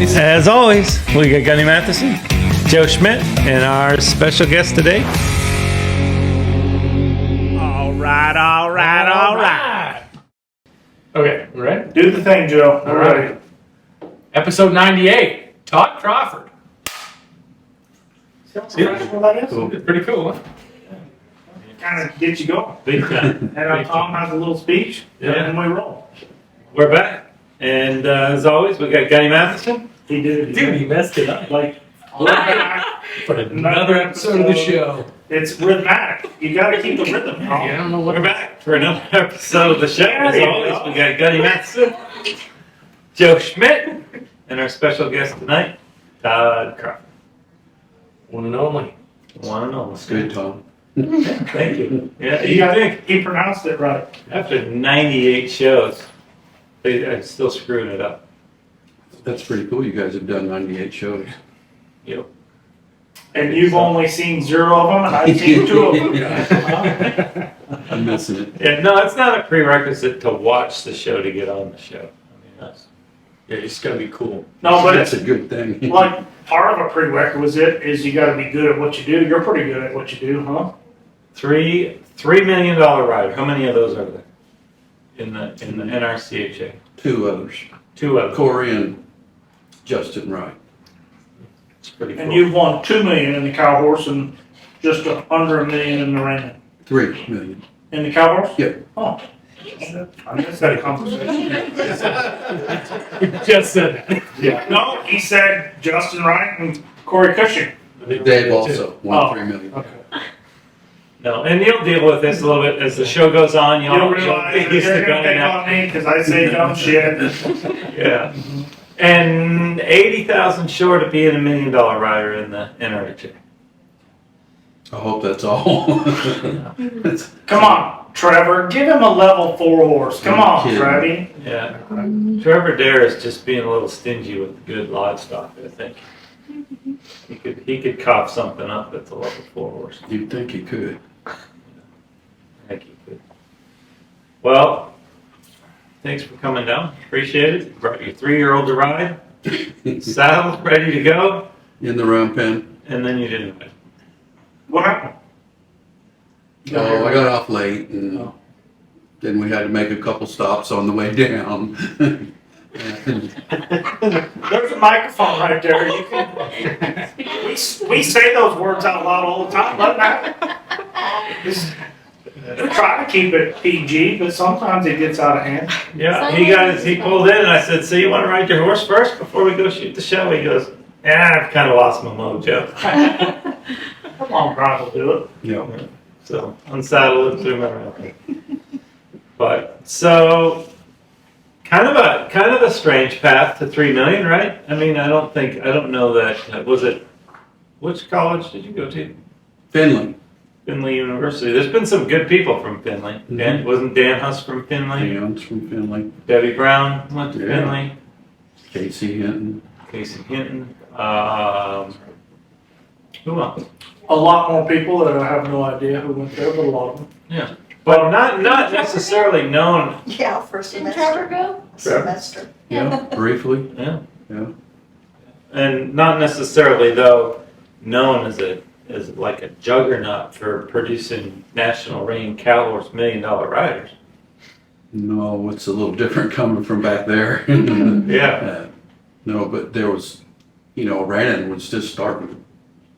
As always, we got Gunny Matheson, Joe Schmidt, and our special guest today. All right. Okay, we ready? Do the thing, Joe. All right. Episode 98, Todd Crawford. See what that is? Cool. It's pretty cool, huh? Kind of get you going. Big time. And Tom has a little speech, Yeah. and we roll. We're back. And as always, we got Gunny Matheson. He did it. Dude, you messed it up. Like, For another episode of the show. it's rhythmic. You got to keep the rhythm. Yeah, I don't know what. We're back for another episode of the show. As always, we got Gunny Matheson, Joe Schmidt, and our special guest tonight, Todd Crawford. One and only. One and only. That's good, Tom. Thank you. Yeah, He, you think he pronounced it right. after 98 shows, I'm still screwing it up. That's pretty cool. You guys have done 98 shows. Yep. And you've only seen 0 of them, and I've seen 2 of them. I'm missing it. Yeah, no, it's not a prerequisite to watch the show to get on the show. I mean, that's Yeah, it's gotta be cool. No, but That's it's a good thing. like part of a prerequisite is you got to be good at what you do. You're pretty good at what you do, huh? $3 million rider. How many of those are there in the NRCHA? 2 others. 2 of them. Corey and Justin Wright. It's pretty cool. And you've won $2 million in the cow horse and just under $1 million in the reining. 3 million. In the cow horse? Yep. Oh. I missed that conversation. Just said that. Yeah. No, he said Justin Wright and Corey Cushing. They've also won Oh. 3 million. Okay. No, and you'll deal with this a little bit as the show goes on. You'll realize get that used you're to going to going pick out. on me because I say dumb shit. Yeah. And 80,000 short of being $1 million rider in the NRHA. I hope that's all. That's- Come on, Trevor. Give him a level 4 horse. Come on, Kidding. Trevi. Yeah. Trevor Dare is just being a little stingy with the good livestock, I think. He could cough something up that's a level 4 horse. You'd think he could. I think he could. Well, thanks for coming down. Appreciate it. Brought your 3-year-old to ride, saddled, ready to go, In the round pen. and then you didn't ride. What happened? Oh, I got off late and Oh. then we had to make a couple stops on the way down. There's a microphone right there. You can. We say those words out loud all the time. Let that. Just try to keep it PG, but sometimes it gets out of hand. Yeah, he pulled in and I said, so you want to ride your horse first before we go shoot the show? He goes, I've kind of lost my mojo. Come on, Brian will do it. Yeah. So unsaddled and threw him around. But so kind of a strange path to 3 million, right? I mean, I don't know that was it. Which college did you go to? Finley. Findlay University. There's been some good people from Findlay. Mhm. Wasn't Dan Huss from Findlay? Dan's from Finley. Debbie Brown went to Yeah. Findlay. Casey Hinton. Casey Hinton. Who else? A lot more people that I have no idea who went there, but a lot of them. Yeah, but not necessarily known. Yeah, for semester. Trevor go? Semester. Yeah, briefly. Yeah, Yeah. and not necessarily though known as like a juggernaut for producing national reining cow horse $1 million riders. No, it's a little different coming from back there. Yeah. No, but there was, Reining was just starting.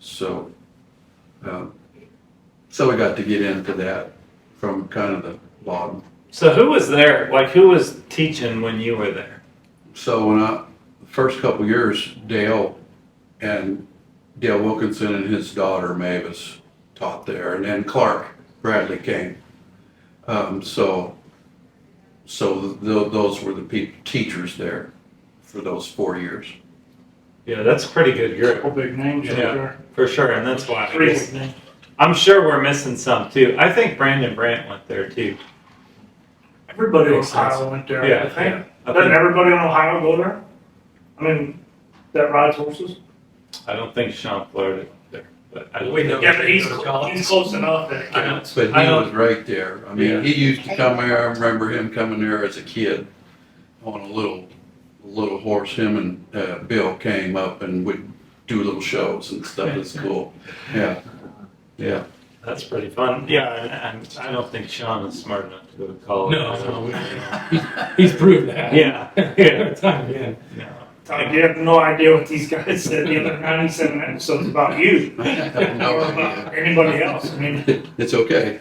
So we got to get into that from kind of the bottom. So who was there? Like who was teaching when you were there? So the first couple years, Dale Wilkinson and his daughter Mavis taught there, and then Clark Bradley came. So those were the teachers there for those 4 years. Yeah, that's a pretty good group. Couple big names right Yeah, there. for sure, and that's why I 3 guess- big names. I'm sure we're missing some too. I think Brandon Brandt went there too. Everybody in Makes sense. Ohio went there, Yeah, I think. yeah. I Doesn't think- everybody in Ohio go there? I mean, that rides horses? I don't think Sean Florida went there, but I don't We think- know. Yeah, but he's Go to college. close enough that it I know. counts. But I he don't- was right there. I mean, Yeah. he used to come there. I remember him coming there as a kid on a little little horse, him and Bill came up and would do little shows and stuff. It's cool. Yeah. Yeah. That's pretty fun. Yeah, and I don't think Sean is smart enough to go to college. He's proved that. Yeah. Every time again. No. Todd, you have no idea what these guys said the other 97 episodes about you I have no or idea. about anybody else. I mean, It's okay.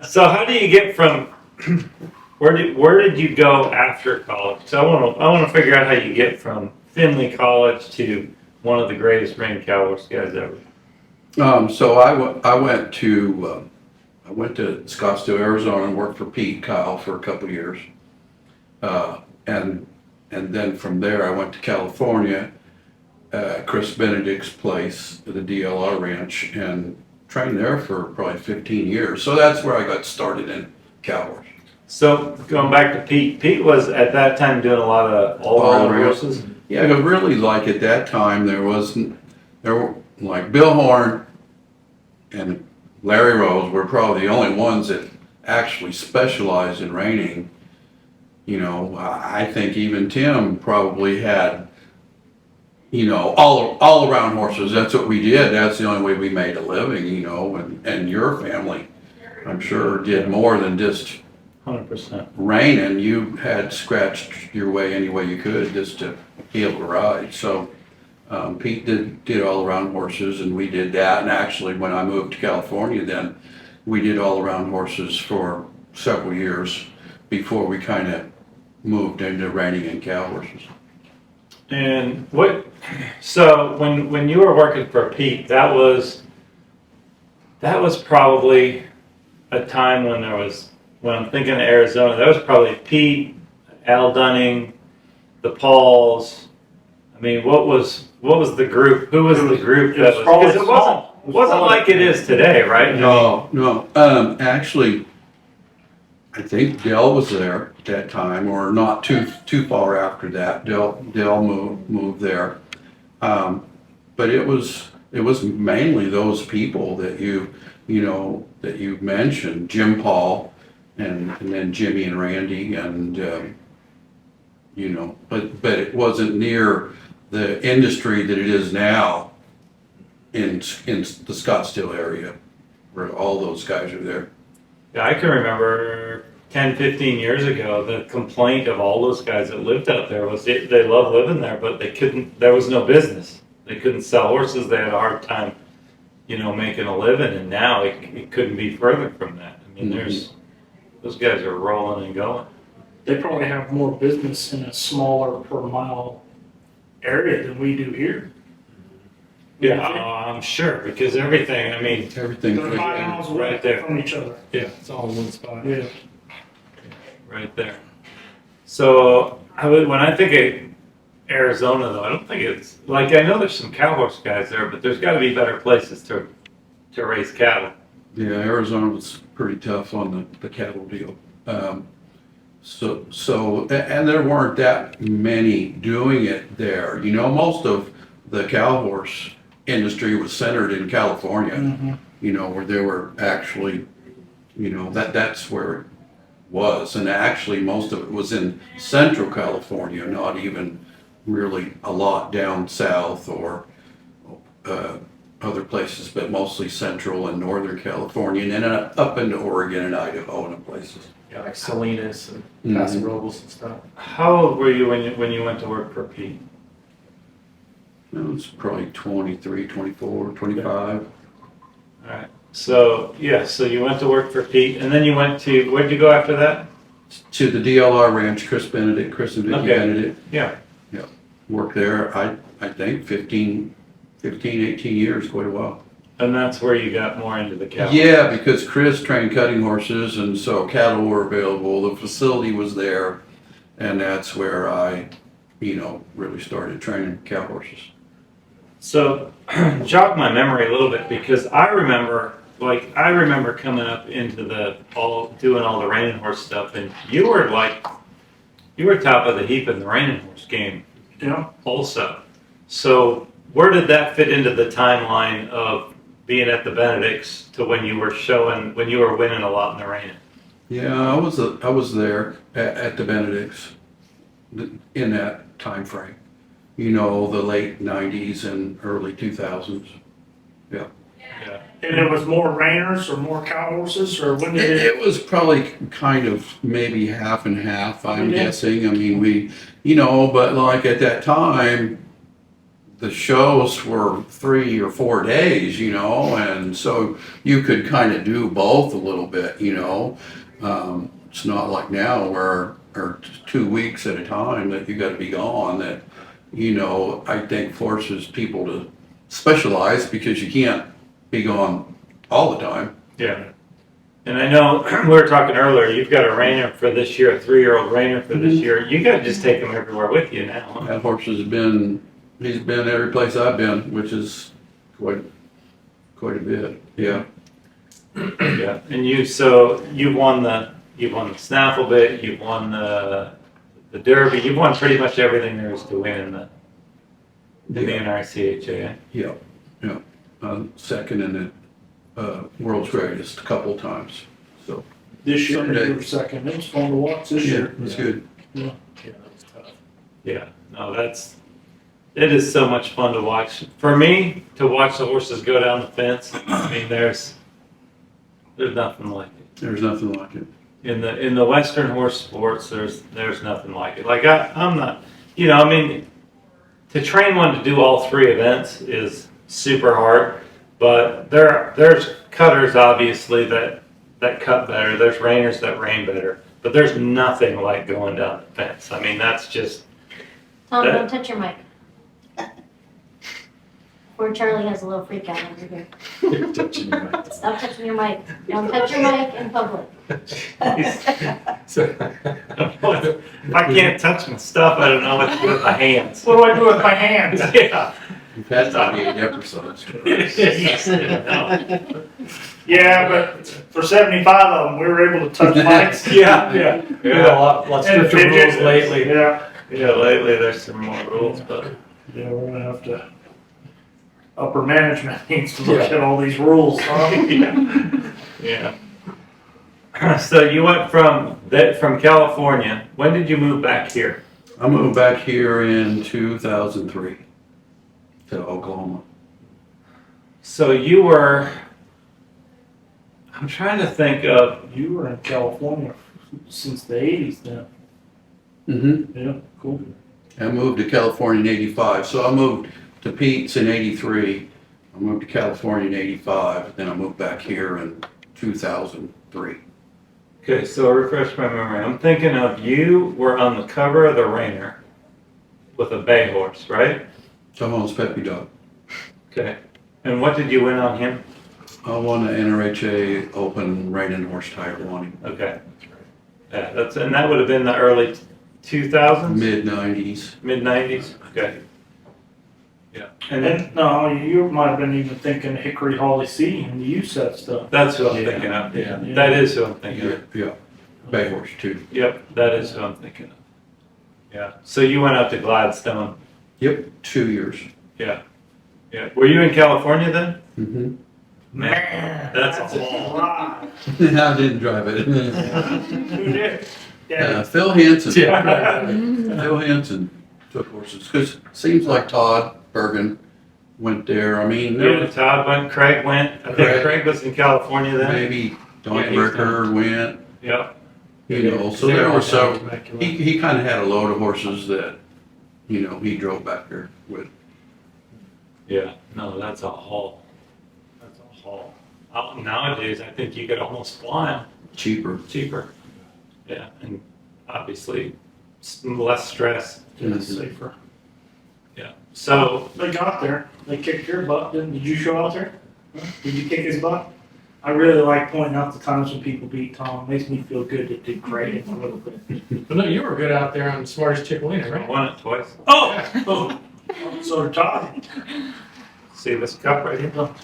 So how do you get from where did you go after college? So I want to figure out how you get from Findlay College to one of the greatest reined cowhorse guys ever. So I went to Scottsdale, Arizona, and worked for Pete Kyle for a couple of years, and then from there I went to California, Chris Benedict's place at the DLR Ranch, and trained there for probably 15 years. So that's where I got started in cowhorse. So going back to Pete, Pete was at that time doing a lot of all-around horses. Yeah, I really like at that time there were like Bill Horn and Larry Rose were probably the only ones that actually specialized in reining. You know, I think even Tim probably had, you know, all around horses. That's what we did. That's the only way we made a living, you know, and your family, I'm sure, did more than just 100%. reining. You had scratched your way any way you could just to be able to ride. So Pete did all around horses, and we did that. And actually, when I moved to California, then we did all around horses for several years before we kind of moved into reining and cow horses. And so when you were working for Pete, that was probably a time when I'm thinking of Arizona, that was probably Pete, Al Dunning, the Pauls. I mean, what was the group? Who was the group that was? probably Because it small. wasn't like it is today, right? No. Actually, I think Dell was there at that time, or not too far after that. Dell moved there, but it was mainly those people that you mentioned, Jim Paul, and then Jimmy and Randy, and but it wasn't near the industry that it is now in the Scottsdale area, where all those guys are there. Yeah, I can remember 10, 15 years ago, the complaint of all those guys that lived out there was they loved living there, but there was no business. They couldn't sell horses. They had a hard time, making a living. And now it couldn't be further from that. I mean, those guys are rolling and going. They probably have more business in a smaller per mile area than we do here. Yeah, I'm sure, because everything, Everything's They're 5 miles away right there. from each other. Yeah, it's all in one spot. Yeah. right there. So when I think of Arizona, though, I don't think it's like, I know there's some cow horse guys there, but there's got to be better places to raise cattle. Yeah, Arizona was pretty tough on the cattle deal. So and there weren't that many doing it there. Most of the cow horse industry was centered in California. Mm-hmm. Where there were actually, that's where it was. And actually, most of it was in Central California, not even really a lot down south or other places, but mostly Central and Northern California, and then up into Oregon and Idaho and places. Yeah, like Salinas and Paso Robles and stuff. How old were you when you went to work for Pete? It was probably 23, 24, 25. All right. So you went to work for Pete, and then you went to, where'd you go after that? To the DLR Ranch, Chris and Vicky Benedict. Yeah. Worked there, I think 15, 18 years, quite a while. And that's where you got more into the cattle. Yeah, because Chris trained cutting horses, and so cattle were available. The facility was there, and that's where I, really started training cow horses. So, jog my memory a little bit, because I remember coming up into doing all the reining horse stuff, and you were top of the heap in the reining horse game. Yeah. Also. So, where did that fit into the timeline of being at the Benedicts to when you were winning a lot in the reining? Yeah, I was there at the Benedicts in that time frame. You know, the late 90s and early 2000s. Yeah. Yeah. And it was more reiners or more cow horses, or when did It was probably kind of maybe half and half, I'm guessing. I mean, but like at that time, the shows were 3 or 4 days, and so you could kind of do both a little bit, It's not like now where, or 2 weeks at a time that you gotta be gone, that, I think forces people to specialize because you can't be gone all the time. Yeah. And I know we were talking earlier, you've got a reiner for this year, a 3-year-old reiner for this year. You got to just take him everywhere with you now. Huh? That horse he's been every place I've been, which is quite a bit. Yeah. Yeah. And you've won the Snaffle Bit, you've won the Derby, you've won pretty much everything there is to win in the NRCHA. Yeah. Second in the world's greatest a couple times. So this year someday. you were second? It was fun to watch this year. it's good. Yeah. Yeah, that was tough. Yeah. No, it is so much fun to watch. For me, to watch the horses go down the fence, I mean, there's nothing like it. There's nothing like it. In the Western horse sports, there's nothing like it. Like I'm not, to train one to do all 3 events is super hard, but there's cutters obviously that cut better. There's reiners that rein better, but there's nothing like going down the fence. I mean, that's just. Tom, don't touch your mic. Poor Charlie has a little freak out over here. Touching your mic. Stop touching your mic. Don't touch your mic in public. So, If I can't touch my stuff, I don't know what to do with my hands. What do I do with my hands? Yeah. You've had 98 episodes. Yeah, but for 75 of them, we were able to touch mics. Yeah. yeah, lots And of stricter fidget. rules lately. Yeah. Yeah, lately there's some more rules, but Yeah, we're gonna have to, upper management needs to look at all these rules, huh? yeah. So you went from California. When did you move back here? I moved back here in 2003 to Oklahoma. So you were. I'm trying to think of. You were in California since the 80s then. Mm-hmm. Yeah, cool. I moved to California in 85. So I moved to Pete's in 83. I moved to California in 85. Then I moved back here in 2003. Okay, so refresh my memory. I'm thinking of you were on the cover of the Reiner with a bay horse, right? Someone's Peppy Dog. Okay. And what did you win on him? I won the NRHA Open Reining horse title one. Okay. Yeah, and that would have been the early 2000s? Mid 90s. Mid 90s? Okay. Yeah. And And no, you might have been even thinking Hickorys Holly Cee and the USET stuff. that's who I'm thinking of. Yeah. That is who I'm thinking of. Yeah. Bay horse too. Yep, that is who I'm thinking of. Yeah. So you went up to Gladstone. Yep. 2 years. Yeah. Yeah. Were you in California then? Mm-hmm. Man, That's a a lot. I didn't drive it. Who did? Yeah. Phil Hansen. Yeah. Phil Hansen took horses because it seems like Todd Bergen went there. I mean, there Yeah, was Todd went, Craig went. I think Craig was in California then. maybe Don Yeah, he's Ricker went. Yep. So there were several. He kind of had a load of horses that, he drove back there with. Yeah. No, that's a haul. That's a haul. Nowadays, I think you could almost fly them Cheaper. cheaper. Yeah, and obviously less stress. Yeah, safer. Yeah. So They got there. They kicked your butt. Did you show out there? Did you kick his butt? I really like pointing out the times when people beat Tom. It makes me feel good to do credit a little bit. But no, you were good out there on Smartest Chickalina, I right? won it twice. Oh! So did Todd. See this cup right here? Oh.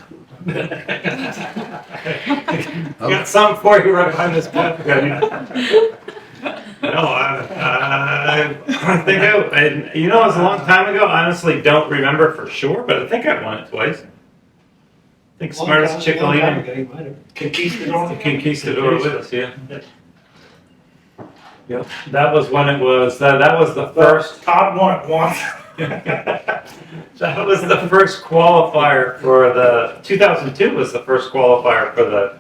Got something for you right behind this cup. No, I think it was a long time ago. I honestly don't remember for sure, but I think I won it twice. I think Smartest Chickalina Conquistador. Conquistador with us, yeah. Yep. That was when it was, that was the first, Todd won it once. that was the first qualifier for the, 2002 was the first qualifier for the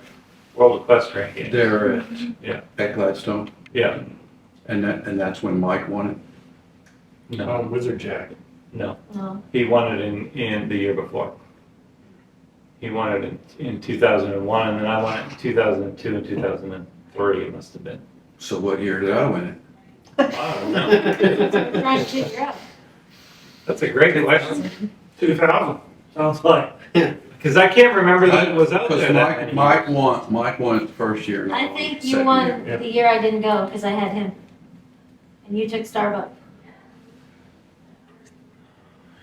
World Equestrian Games. There Yeah. at Gladstone, Yeah, and that's when Mike won it. no, Wizard Jack. no. No. He won it in the year before. He won it in 2001, and then I won it in 2002 and 2003, it must have been. So what year did I win it? I don't know. Trying to figure out. That's a great question. 2000, sounds like. Because I can't remember that it was out there Because that many Mike years. won it the first year. and I won it think the you second won year. the year I didn't go, because I had him. And you took Starbuck.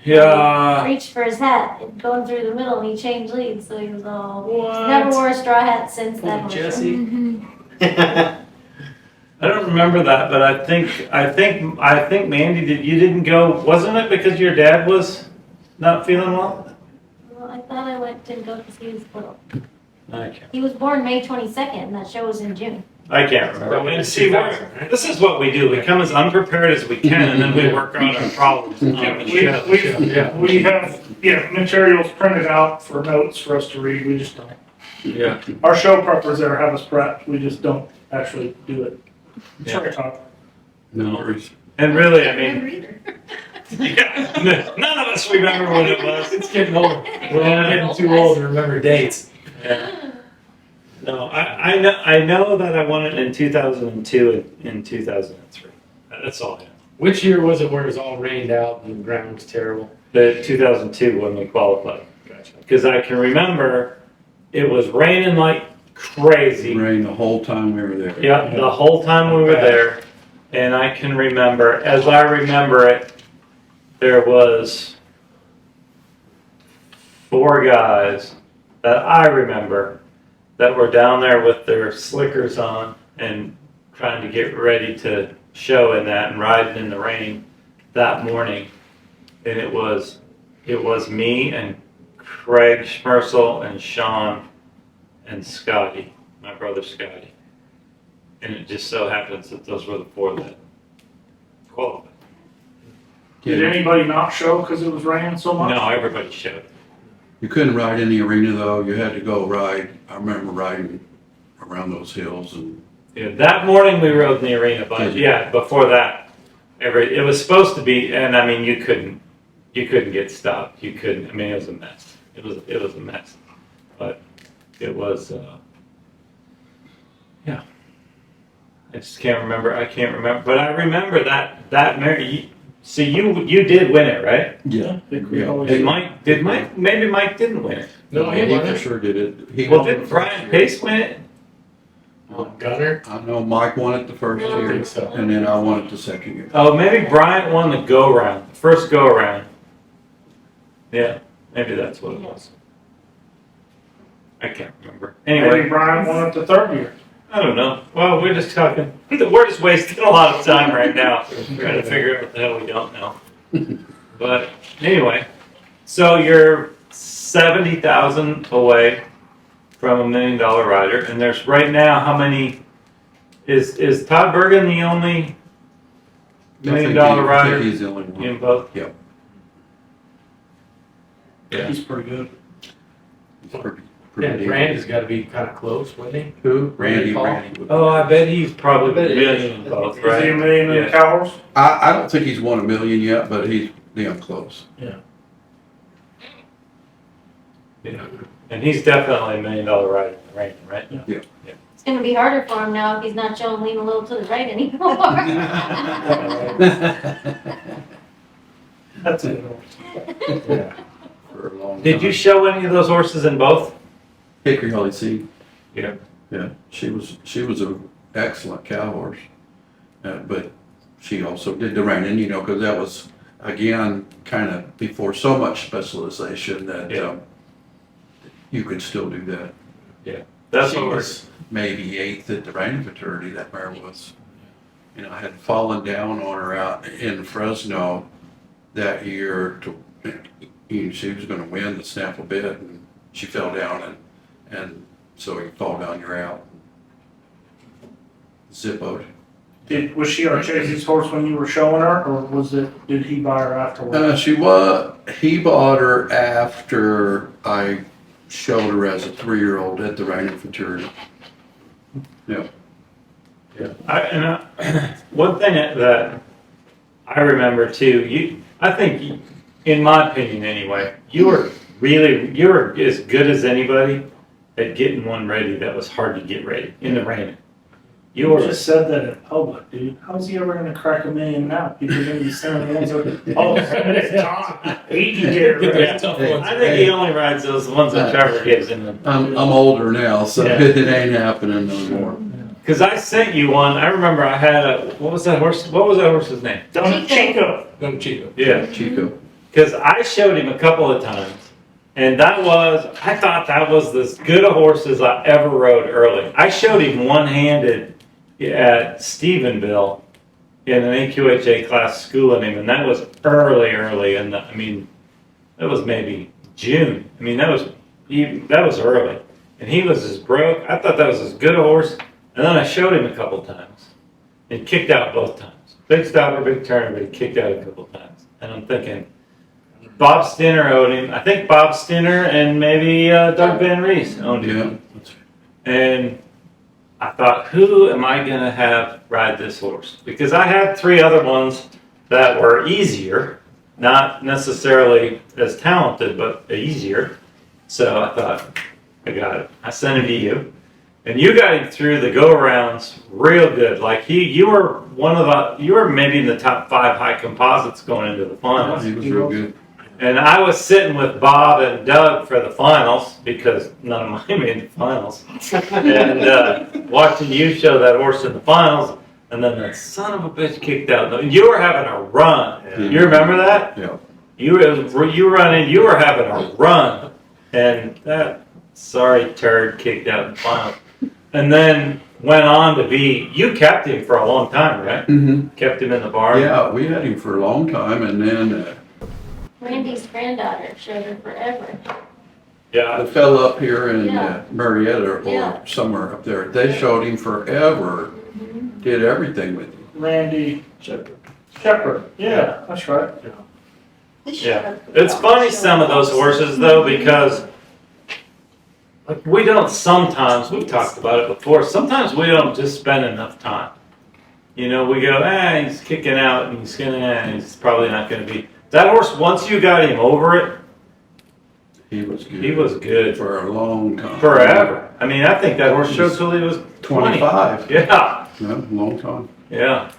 Yeah. Reached for his hat, and going through the middle, and he changed leads, so he was all, What? never wore a straw hat since Poor then. Jesse. I don't remember that, but I think Mandy you didn't go, wasn't it because your dad was not feeling well? Well, I thought I didn't go because he was little. I can't. He was born May 22nd, and that show was in June. I can't remember. That And was see, 2000, right? this is what we do. We come as unprepared as we can, and then we work on our problems on the show. We have materials printed out for notes for us to read, we just don't. Yeah. Our show preppers there have us prepped, we just don't actually do it. Yeah. Sorry, Todd. No worries. And really, I mean, yeah, none of us remember what it was. It's getting old. We're all getting too old to remember dates. Yeah. No, I know that I won it in 2002 and 2003. That's all I know. Which year was it where it was all rained out and the ground was terrible? The 2002 when we qualified. Gotcha. Because I can remember it was raining like crazy. Rained the whole time we were there. Yeah, the whole time we were there. And I can remember, as I remember it, there was 4 guys that I remember that were down there with their slickers on and trying to get ready to show in that and riding in the rain that morning. And it was me and Craig Schmersel and Sean and Scotty, my brother Scotty. And it just so happens that those were the 4 that qualified. Did anybody not show because it was raining so much? No, everybody showed. You couldn't ride in the arena though. You had to go ride. I remember riding around those hills and Yeah, that morning we rode in the arena, but yeah, before that, it was supposed to be, and I mean, you couldn't get stopped. You couldn't. I mean, it was a mess. It was a mess, but it was. Yeah, I just can't remember. I can't remember, but I remember that Mary. So you did win it, right? yeah. Did Mike? Maybe Mike didn't win it. No, he he won for it. sure did it. He Well, won it didn't the Brian first Pace win it? Gunner? year. I know Mike won it the first No. I year, think so. and then I won it the second year. Oh, maybe Bryant won the go round, the first go around. Yeah, maybe that's what it was. I can't remember. Maybe Anyway, Brian won it the 3rd year. I don't know. Well, we're just talking. We're just wasting a lot of time right now trying to figure out what the hell we don't know. But anyway, so you're 70,000 away from $1 million rider, and there's right now how many? Is Todd Bergen the only $1 million I rider think he's the only one. in both? Yep. Yeah. He's pretty good. He's pretty Yeah, deep. Randy's got to be kind of close, wouldn't he? Who? Randy Paul. Randy would- Oh, I bet he's probably I bet $1 he million in both, Is he a right? million in Yeah. the cow horse? I don't think he's won $1 million yet, but he's damn close. Yeah. And he's definitely $1 million rider in the ranking, right? It's gonna be harder for him now if he's not showing lean a little to the right anymore. That's it. Yeah. For a long Did time. you show any of those horses in both? Hickorys Holly Cee? Yeah. Yeah, she was an excellent cow horse, but she also did the reining, you know, because that was again kind of before so much specialization that Yeah. you could still do that. That's She what we're. was maybe 8th at the Reining Futurity. That mare was. You know, I had fallen down on her out in Fresno that year. She was going to win the Snaffle Bit, and she fell down, and so you fall down, you're out. Zippoed. Was she Archese's horse when you were showing her, or did he buy her afterwards? He bought her after I showed her as a 3-year-old at the Reining Futurity. Yeah. One thing that I remember too, I think, in my opinion anyway, you were as good as anybody at getting one ready that was hard to get ready in the Reining. You You were just said that in public, dude. How's he ever gonna crack $1 million now? People are gonna be saying the ones that, oh, it's Tom. He can get it Get ready. those tough ones. I think he only rides those ones that Trevor gives him. I'm older now, so Yeah. it ain't happening no more. Because I sent you one. I remember I had what was that horse's name? Don't Chico. Don't cheat. Yeah. Chico. Because I showed him a couple of times. And I thought that was as good a horse as I ever rode early. I showed him one-handed at Stephenville in an AQHA class schooling him, and that was early. And that was maybe June. I mean, that was early. And he was as broke. I thought that was as good a horse. And then I showed him a couple times and kicked out both times. Big stopper, big turn, but he kicked out a couple times. And I'm thinking, Bob Stinner owned him. I think Bob Stinner and maybe Doug Van Rees owned him. Yeah. And I thought, who am I going to have ride this horse? Because I had 3 other ones that were easier, not necessarily as talented, but easier. So I thought, I got it. I sent him to you. And you got him through the go-arounds real good. Like you were maybe in the top 5 high composites going into the finals. He was real good. And I was sitting with Bob and Doug for the finals because none of mine made the finals. And watching you show that horse in the finals, and then that son of a bitch kicked out. You were having a run. Yeah. You remember that? Yeah. You were having a run, and that sorry turd kicked out in the finals. And then went on to be, you kept him for a long time, right? Mm-hmm. Kept him in the barn. Yeah, we had him for a long time, and then Randy's granddaughter showed her forever. Yeah. the fella up here in Yeah. Marietta or Yeah. somewhere up there, they showed him forever. Did everything with him. Randy Shepherd. Yeah, that's right. Yeah. It's funny some of those horses though, because like we've talked about it before, sometimes we don't just spend enough time. You know, we go, he's kicking out and he's probably not going to be. That horse, once you got him over it, He was good. he was good for a long time. forever. I mean, I think that horse showed till he was 20. 25. Yeah. Yeah, long time. Yeah.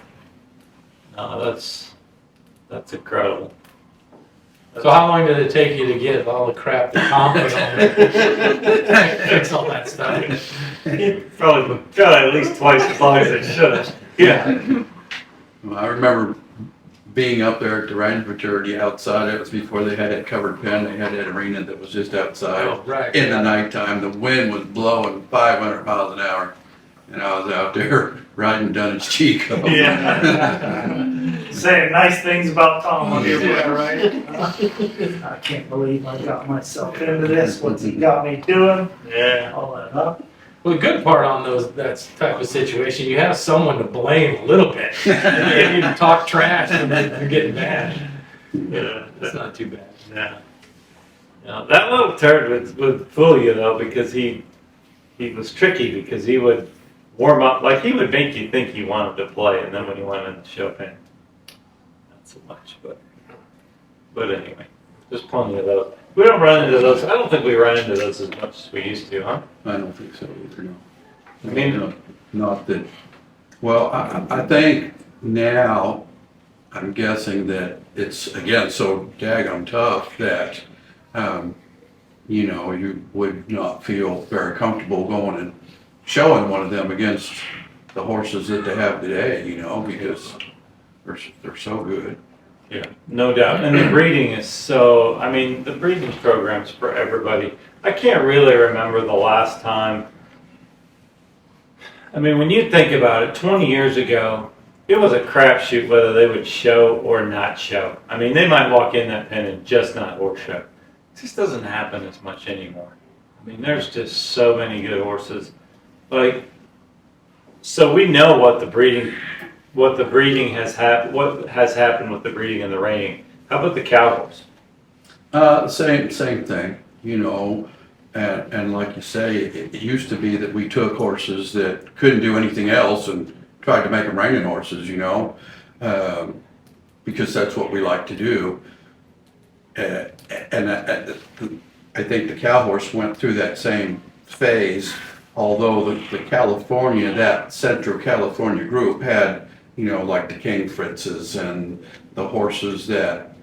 No, that's incredible. So how long did it take you to get all the crap that Tom put on? Fix all that stuff. Probably got at least twice as long as it should have. Yeah. Well, I remember being up there at the Reining Futurity outside. It was before they had that covered pen. They had that arena that was just outside. Oh, right. In the nighttime, the wind was blowing 500 miles an hour, and I was out there riding Dunnage Chico. Yeah. Saying nice things about Tom on your way, right? I can't believe I got myself into this. What's he got me doing? Yeah. All that up. Well, the good part on that type of situation, you have someone to blame a little bit. If you talk trash and then you're getting mad, Yeah. that's not too bad. Yeah. Yeah. That little turd would fool you though, because he was tricky because he would warm up, like he would make you think he wanted to play, and then when he went in the show pen, not so much, but anyway, there's plenty of those. We don't run into those, I don't think we run into those as much as we used to, huh? I don't think so either, no. I mean- No, not that, well, I think now, I'm guessing that it's, again, so daggone tough that, you would not feel very comfortable going and showing one of them against the horses that they have today, because they're so good. Yeah, no doubt. And the breeding is the breeding program's for everybody. I can't really remember the last time. I mean, when you think about it, 20 years ago, it was a crapshoot whether they would show or not show. I mean, they might walk in that pen and just not horse show. It just doesn't happen as much anymore. I mean, there's just so many good horses. So we know what the breeding what the breeding what has happened with the breeding and the reining. How about the cow horse? Same thing, you know, and like you say, it used to be that we took horses that couldn't do anything else and tried to make them reining horses, you know, because that's what we like to do. And I think the cow horse went through that same phase, although the California, that Central California group had, you know, like the King Fritzes and the horses that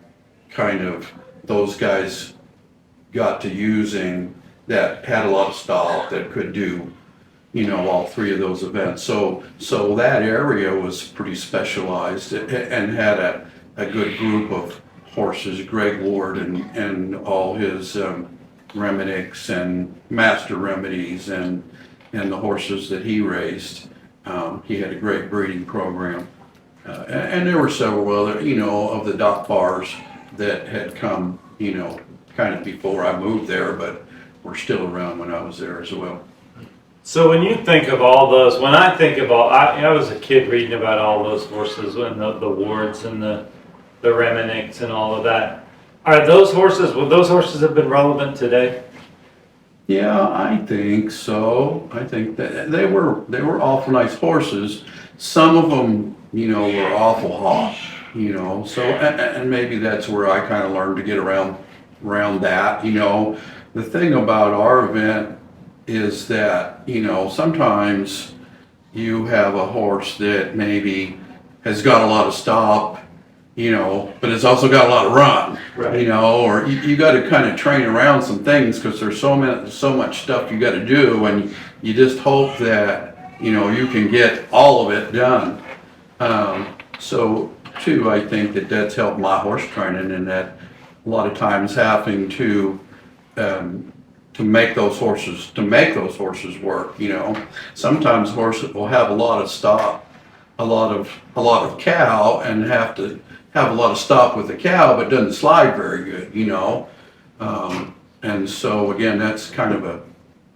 kind of those guys got to using that had a lot of stop that could do, you know, all three of those events. So that area was pretty specialized and had a good group of horses, Greg Ward and all his Remedics and Master Remedies and the horses that he raised. He had a great breeding program. And there were several other, you know, of the dot bars that had come, you know, kind of before I moved there, but were still around when I was there as well. So when you think of all those, when I think of I was a kid reading about all those horses and the Wards and the Reminics and all of that. Would those horses have been relevant today? Yeah, I think so. I think that they were awful nice horses. Some of them, you know, were awful hot, you know. So and maybe that's where I kind of learned to get around that, you know. The thing about our event is that, you know, sometimes you have a horse that maybe has got a lot of stop, you know, but it's also got a lot of run, Right. you know, or you got to kind of train around some things because there's so much stuff you got to do, and you just hope that, you know, you can get all of it done. So too, I think that's helped my horse training in that a lot of times having to make those horses work, you know. Sometimes horses will have a lot of stop, a lot of cow, and have to have a lot of stop with the cow, but doesn't slide very good, you know. And so again, that's kind of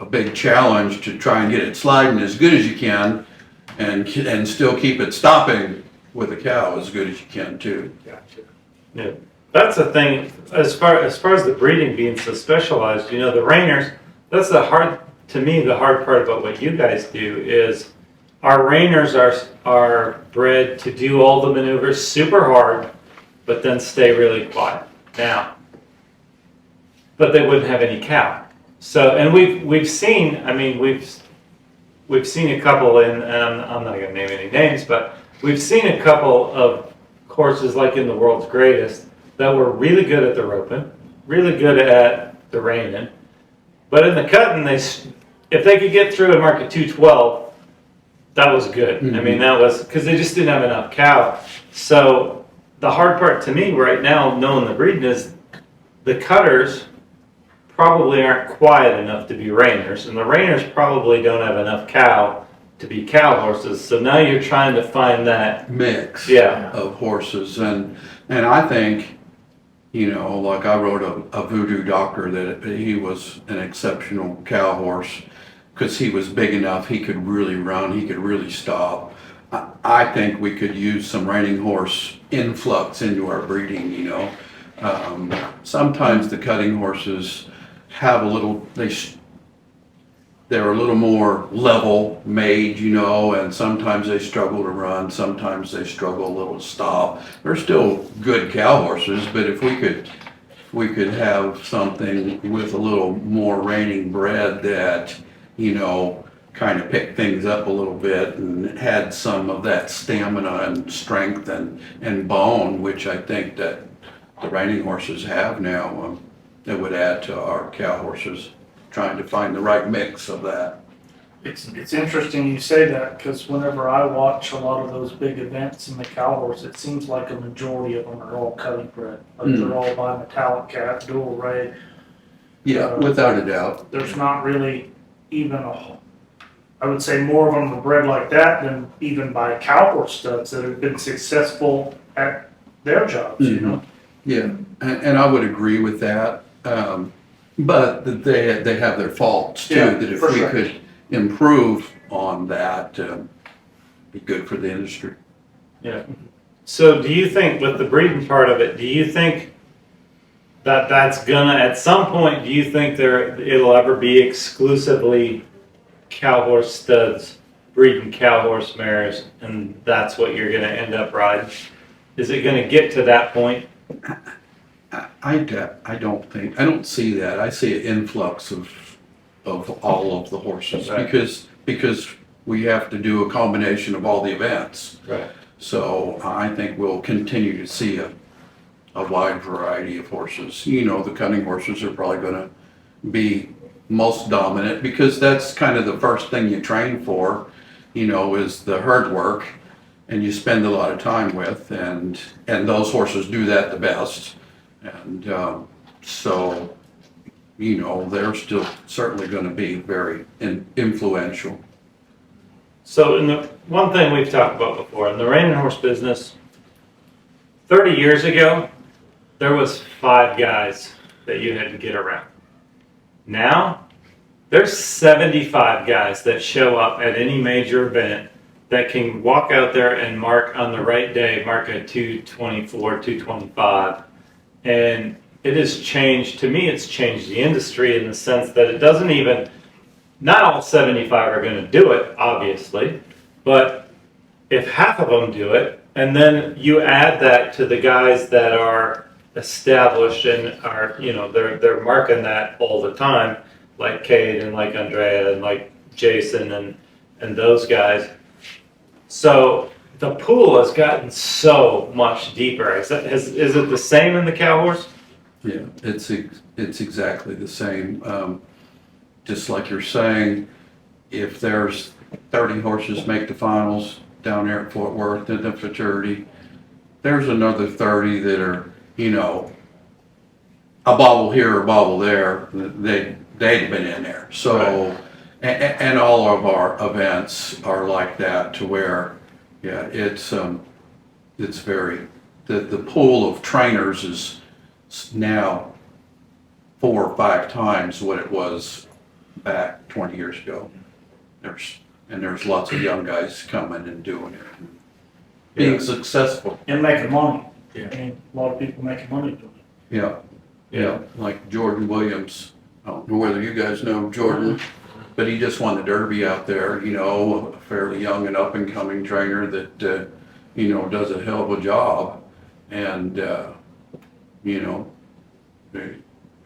a big challenge to try and get it sliding as good as you can, and still keep it stopping with the cow as good as you can too. Gotcha. Yeah. That's the thing, as far as the breeding being so specialized, you know, the reiners, that's the hard part about what you guys do is our reiners are bred to do all the maneuvers super hard, but then stay really quiet. Now, but they wouldn't have any cow. So, and we've seen, I mean, we've seen a couple and I'm not gonna name any names, but we've seen a couple of horses like in the World's Greatest that were really good at the roping, really good at the reining, but in the cutting, if they could get through and mark at 212, that was good. Mm-hmm. I mean, that was because they just didn't have enough cow. So the hard part to me right now, knowing the breeding, is the cutters probably aren't quiet enough to be reiners, and the reiners probably don't have enough cow to be cow horses. So now you're trying to find that Mix Yeah. of horses, and I think, you know, like I wrote a voodoo doctor that he was an exceptional cow horse because he was big enough, he could really run, he could really stop. I think we could use some reining horse influx into our breeding, you know. Sometimes the cutting horses have they're a little more level made, you know, and sometimes they struggle to run, sometimes they struggle a little to stop. They're still good cow horses, but if we could have something with a little more reining bred that, you know, kind of picked things up a little bit and had some of that stamina and strength and bone, which I think that the reining horses have now, that would add to our cow horses, trying to find the right mix of that. It's interesting you say that because whenever I watch a lot of those big events in the cow horse, it seems like a majority of them are all cutting bred. Like they're all by metallic cat, dual ray. Yeah, without a doubt. There's not really even I would say more of them are bred like that than even by cow horse studs that have been successful at their jobs, you know? Yeah, and I would agree with that. But that they have their faults too, Yeah, that if for we sure. could improve on that, be good for the industry. Yeah. So do you think with the breeding part of it, do you think that that's gonna, at some point, do you think it'll ever be exclusively cow horse studs breeding cow horse mares and that's what you're gonna end up riding? Is it gonna get to that point? I don't see that. I see an influx of all of the horses Right. because we have to do a combination of all the events. Right. So I think we'll continue to see a wide variety of horses. You know, the cunning horses are probably gonna be most dominant because that's kind of the first thing you train for, you know, is the herd work and you spend a lot of time with and those horses do that the best. And so, you know, they're still certainly gonna be very influential. So in the one thing we've talked about before, in the reining horse business, 30 years ago, there was 5 guys that you had to get around. Now, there's 75 guys that show up at any major event that can walk out there and mark on the right day, mark a 224, 225. And it has changed, to me, it's changed the industry in the sense that it doesn't even, not all 75 are going to do it, obviously, but if half of them do it, and then you add that to the guys that are established and are, you know, they're marking that all the time, like Cade and like Andrea and like Jason and those guys. So the pool has gotten so much deeper. Is it the same in the cow horse? Yeah, it's exactly the same. Just like you're saying, if there's 30 horses make the finals down there at Fort Worth in the Futurity, there's another 30 that are, you know, a bobble here, a bobble there. They've been in there. So, Right. and all of our events are like that to where, yeah, it's very, the pool of trainers is now 4 or 5 times what it was back 20 years ago. There's lots of young guys coming and doing it, and being successful. And making money. Yeah. I mean, a lot of people making money doing it. Yeah, yeah, like Jordan Williams. I don't know whether you guys know Jordan, but he just won the Derby out there, you know, a fairly young and up and coming trainer that, you know, does a hell of a job. And, you know,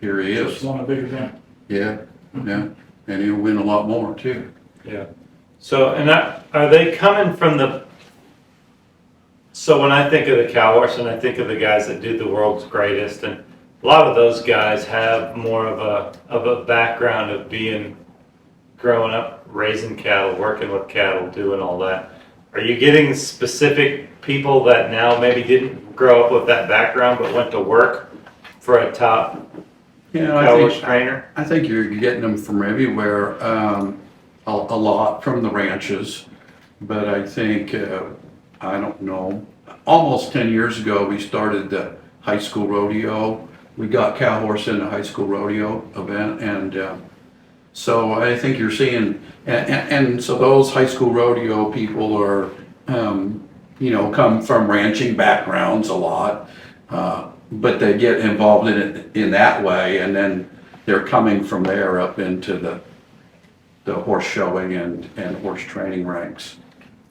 here he Just is. won a big event. Yeah, yeah, and he'll win a lot more too. Yeah. So, and are they coming from so when I think of the cow horse and I think of the guys that do the world's greatest, and a lot of those guys have more of a background of growing up, raising cattle, working with cattle, doing all that. Are you getting specific people that now maybe didn't grow up with that background but went to work for a top Yeah, cow horse trainer? I think you're getting them from everywhere, a lot from the ranches, but I think, I don't know, almost 10 years ago, we started the high school rodeo. We got cow horse in the high school rodeo event, and so I think you're seeing, and so those high school rodeo people are, you know, come from ranching backgrounds a lot, but they get involved in it in that way, and then they're coming from there up into the horse showing and horse training ranks.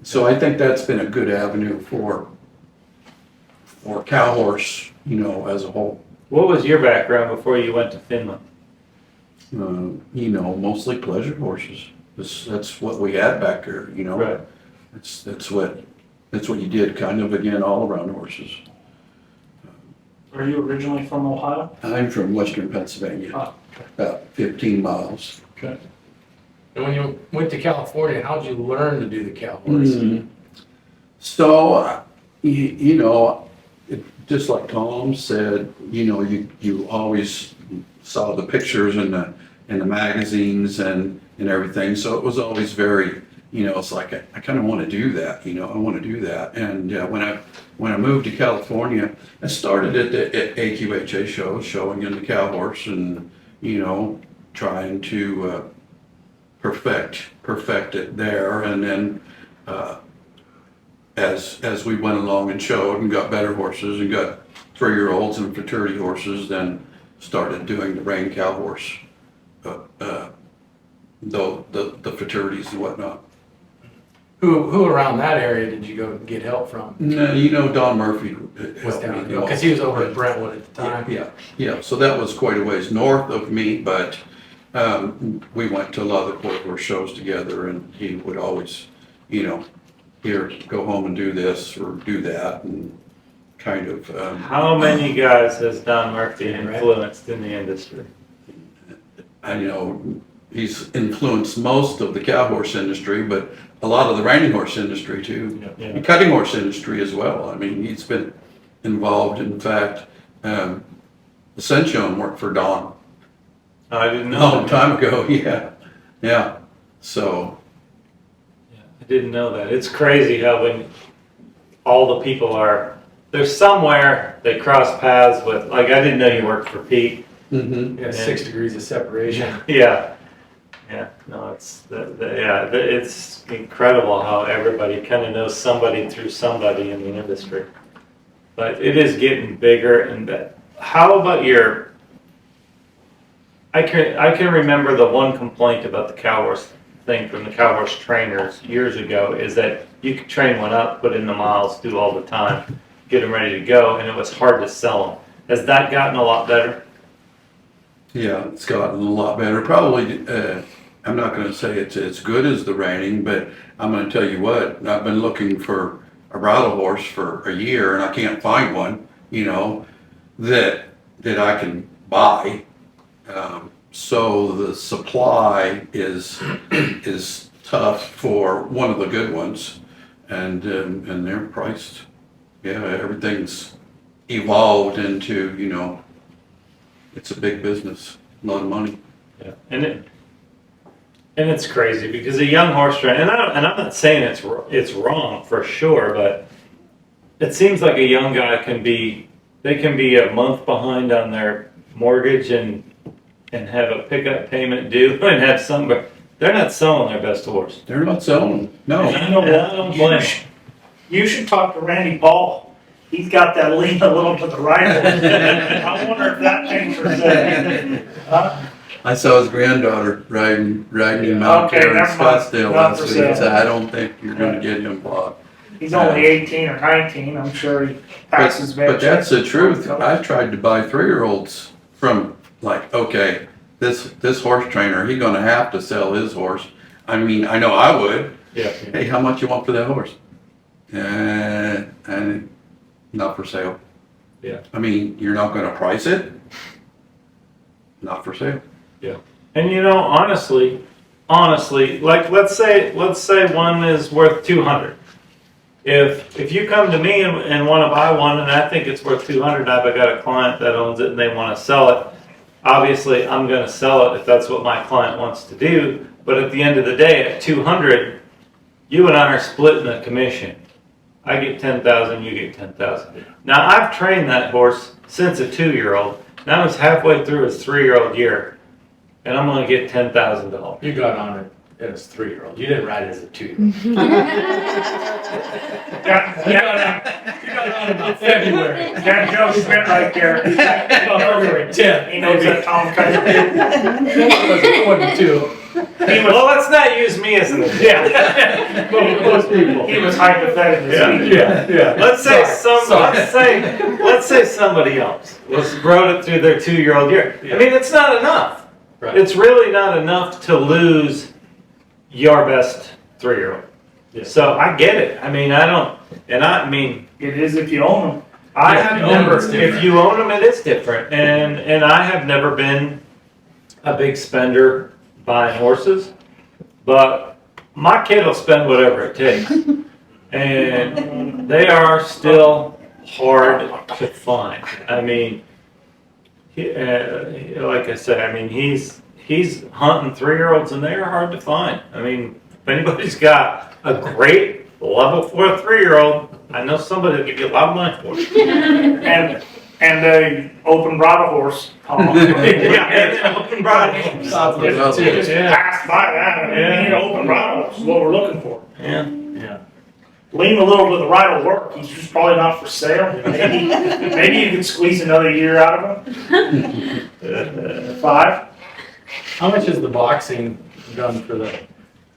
So I think that's been a good avenue for cow horse, you know, as a whole. What was your background before you went to Finland? You know, mostly pleasure horses. That's what we had back there, you know. Right. That's what you did kind of again all around horses. Are you originally from Ohio? I'm from Western Pennsylvania, Ah, about 15 miles. okay. And when you went to California, how'd you learn to do the cow horse? So, you know, just like Tom said, you know, you always saw the pictures in the magazines and everything. So it was always very, you know, it's like I kind of want to do that. You know, I want to do that. And when I moved to California, I started at the AQHA show, showing in the cow horse, and you know, trying to perfect it there, and then as we went along and showed and got better horses and got 3-year-olds and futurity horses, then started doing the rein cow horse, the futurities and whatnot. Who around that area did you go get help from? No, you know, Don Murphy Was helped me, down you know. because he was over at Brentwood at the time. Yeah, so that was quite a ways north of me, but we went to a lot of the quarter horse shows together, and he would always, you know, here, go home and do this or do that, and kind of. How many guys has Don Murphy influenced in the industry? I know he's influenced most of the cow horse industry, but a lot of the reining horse industry too. Yeah. The cutting horse industry as well. I mean, he's been involved. In fact, the Sunshine worked for Don I didn't a know. long that. time ago. Yeah. So, I didn't know that. It's crazy how when all the people are, there's somewhere they cross paths with, like I didn't know you worked for Pete. Yeah, 6 degrees of separation. Yeah, no, it's, it's incredible how everybody kind of knows somebody through somebody in the industry. But it is getting bigger and better. How about I can remember the one complaint about the cow horse thing from the cow horse trainers years ago is that you could train one up, put in the miles, do all the time, get them ready to go, and it was hard to sell them. Has that gotten a lot better? yeah, it's gotten a lot better. Probably, I'm not going to say it's as good as the reining, but I'm going to tell you what, I've been looking for a bridle horse for a year and I can't find one, you know, that I can buy. So the supply is tough for one of the good ones, and they're priced. Yeah, everything's evolved into, you know, it's a big business, a lot of money. Yeah, and it's crazy because a young horse trainer, and I'm not saying it's wrong for sure, but it seems like a young guy can be a month behind on their mortgage and have a pickup payment due and have some, but they're not selling their best horse. They're not selling, no. You know And I don't what? blame You should talk to Randy Ball. He's got that lean a little to the right. I wonder if that thing's for sale. Huh? I saw his granddaughter riding him out Okay, there in never mind. Scottsdale Not last for week. sale. So I don't think you're gonna get him bought. He's only 18 or 19. I'm sure he passes But that's the truth. I've tried to buy 3-year-olds from, like, okay, this horse trainer, he's gonna have to sell his horse. I mean, I know I would. Yeah. Hey, how much you want for that horse? And not for sale. Yeah. I mean, you're not gonna price it? Not for sale. And you know, honestly, like let's say one is worth 200. If you come to me and want to buy one and I think it's worth 200, I've got a client that owns it and they want to sell it. Obviously, I'm going to sell it if that's what my client wants to do. But at the end of the day, at 200, you and I are splitting the commission. I get 10,000, you get 10,000. Now I've trained that horse since a 2-year-old. Now he's halfway through his 3-year-old year, and I'm going to get $10,000. You got on it as a 3-year-old. You didn't ride it as a 2-year-old. You got on about February. That Joe Smith right there. About February 10th. He knows that Tom Kaiser. It wasn't 2. Well, let's not use me as an example. Yeah. But most people. He was hypothetically speaking. Yeah. Let's say Sorry. let's say somebody else rode it through their 2-year-old year. I mean, it's not enough. Right. It's really not enough to lose your best 3-year-old. Yeah. So I get it. I mean, I mean, It is if you own them. I Yeah, have if you own 'em, never, it's different. if you own them, it is different. And I have never been a big spender buying horses, but my kid will spend whatever it takes. And they are still hard to find. I mean, like I said, I mean, he's hunting 3-year-olds and they are hard to find. I mean, if anybody's got a great level 4 3-year-old, I know somebody will give you a lot of money for it. And a open bridle horse. Yeah, and open bridle. Just Yeah. pass by that. I mean, we need an open bridle horse is what we're looking for. Yeah. Yeah. lean a little bit, the ride will work. He's just probably not for sale. Maybe you could squeeze another year out of him. 5. How much is the boxing done for the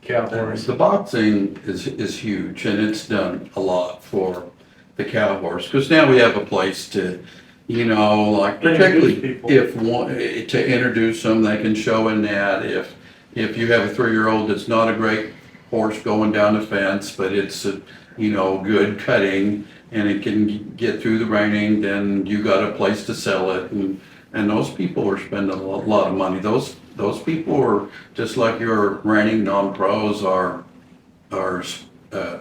cow horse? The boxing is huge, and it's done a lot for the cow horse, because now we have a place to, like particularly if one, to introduce them, they can show in that. If you have a 3-year-old that's not a great horse going down the fence, but it's a, good cutting, and it can get through the reining, then you got a place to sell it, and those people are spending a lot of money. Those people are just like your reining non-pros are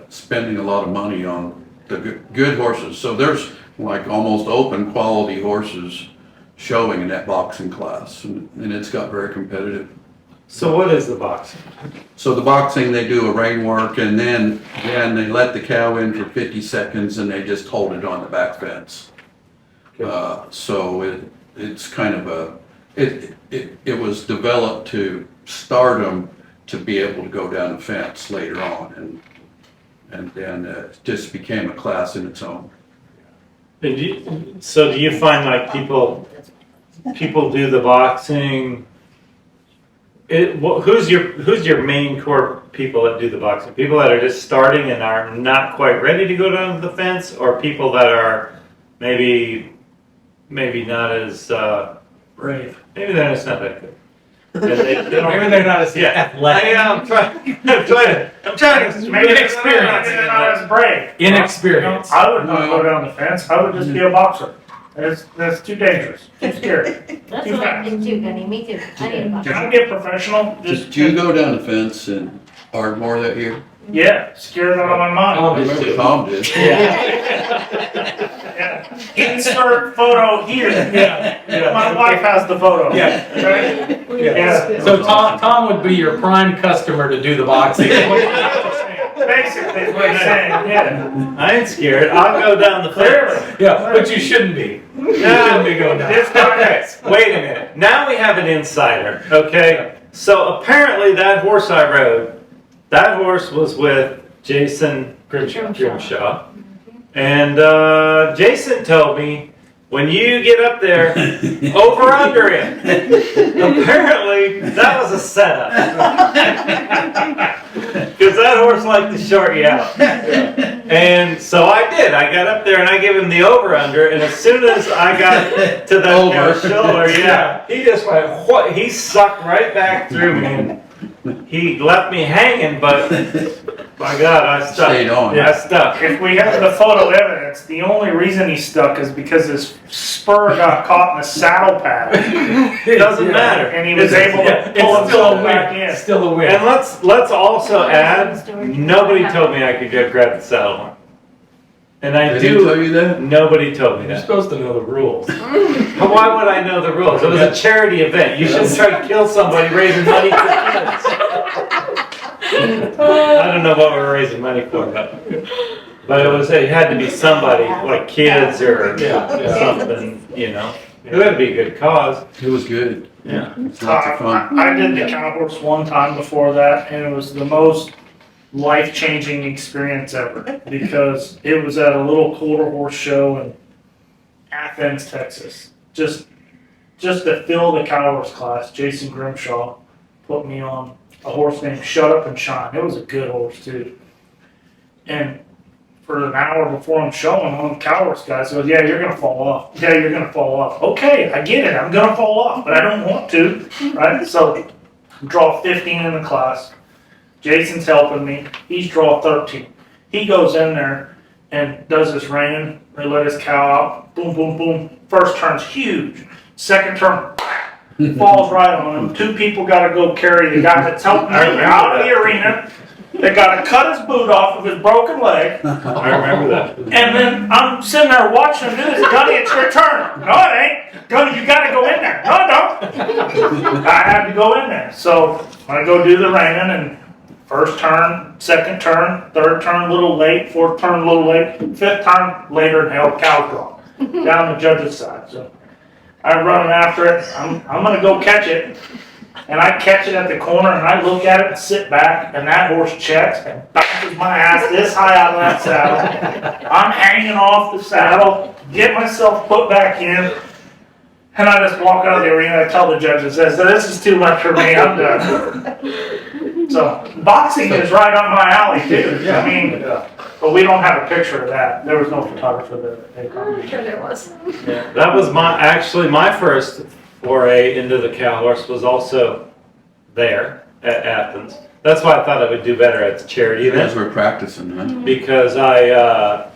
spending a lot of money on the good horses. So there's like almost open quality horses showing in that boxing class, and it's got very competitive. So what is the boxing? So the boxing, they do a rein work, and then they let the cow in for 50 seconds, and they just hold it on the back fence. So it's kind of it was developed to start them to be able to go down the fence later on, and then it just became a class in its own. So do you find like people do the boxing? Who's your main core people that do the boxing? People that are just starting and are not quite ready to go down the fence, or people that are maybe not as Brave. maybe they're just not that good. Maybe they're not as athletic. I'm trying to Maybe Inexperience. they're not as brave. Inexperience. I would not go down the fence. I would just be a boxer. That's too dangerous. Too scary. That's Too what I fast. think too, Gunny. Me too. I need a box. Can I get professional? Did you go down the fence in Ardmore that year? Yeah, scared out of my mind. Tom I did remember too. Tom did. Yeah. Insert photo here. Yeah. My wife has the photo. Yeah. Right? Yeah. So Tom would be your prime customer to do the boxing. Basically, is what he's saying. Yeah. I ain't scared. I'll go down the fence. Clearly. Yeah, but you shouldn't be. You shouldn't be going down. This guy Okay, wait a minute. Now we have an insider, okay? So apparently that horse I rode, that horse was with Jason Grimshaw. And Jason told me, when you get up there, over under him. Apparently, that was a setup. Because that horse liked to short you out. And so I did. I got up there and I gave him the over under, and as soon as I got to that cow's shoulder, he just went, what? He sucked right back through me. And he left me hanging, but my God, I stuck. Stayed on. Yeah, I stuck. If we have the photo evidence, the only reason he stuck is because his spur got caught in the saddle pad, It doesn't matter. and he was able to pull It's still a himself back win. in. It's still a win. And let's also add, nobody told me I could go grab the saddle horn. And I They didn't tell do, you that? nobody told me You're that. supposed to know the rules. Why would I know the rules? It was a charity event. You shouldn't try to kill somebody raising money for kids. I don't know what we're raising money for, but it had to be somebody, like kids or something, It had to be a good cause. It was good. Yeah. It's lots of fun. I did the cow horse one time before that, and it was the most life-changing experience ever, because it was at a little quarter horse show in Athens, Texas. Just to fill the cow horse class, Jason Grimshaw put me on a horse named Shut Up and Shine. It was a good horse too. And for an hour before I'm showing, one of the cow horse guys goes, "Yeah, you're gonna fall off. Yeah, you're gonna fall off." Okay, I get it. I'm gonna fall off, but I don't want to, right? So draw 15 in the class. Jason's helping me. He's draw 13. He goes in there and does his reining. They let his cow out. Boom, boom, boom. First turn's huge. Second turn, falls right on him. 2 people got to go carry the guy that's helping me out of the arena. They got to cut his boot off of his broken leg. I remember that. And then I'm sitting there watching him do this. Gunny, it's your turn. No, it ain't. Gunny, you got to go in there. No, don't. I had to go in there. So I go do the reining, and first turn, second turn, third turn a little late, fourth turn a little late, fifth turn later, and held cow draw down the judge's side. So I'm running after it. I'm going to go catch it. and I catch it at the corner, and I look at it and sit back, and that horse checks and bounces my ass this high out of that saddle. I'm hanging off the saddle, get myself put back in, and I just walk out of the arena. I tell the judges, this is too much for me, I'm done. So, boxing is right up my alley, too. I mean, but we don't have a picture of that. There was no photographer that I'm sure there was. Yeah, that was my first foray into the cow horse was also there at Athens. That's why I thought I would do better at the charity As event, we're practicing, huh? because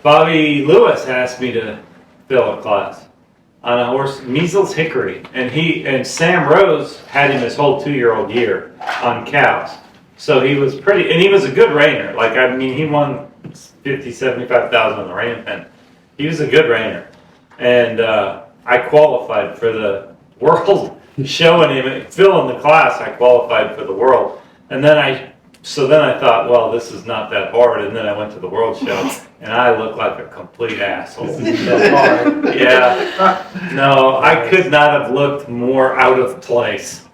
Bobby Lewis asked me to fill a class on a horse, Measles Hickory, and Sam Rose had him his whole 2-year-old year on cows. So he was and he was a good reiner. Like, I mean, he won 50, 75,000 on the reining pen. He was a good reiner. And I qualified for the world, showing him, filling the class, I qualified for the world. And then I thought, well, this is not that hard. And then I went to the world show, and I looked like a complete asshole. Yeah. No, I could not have looked more out of place.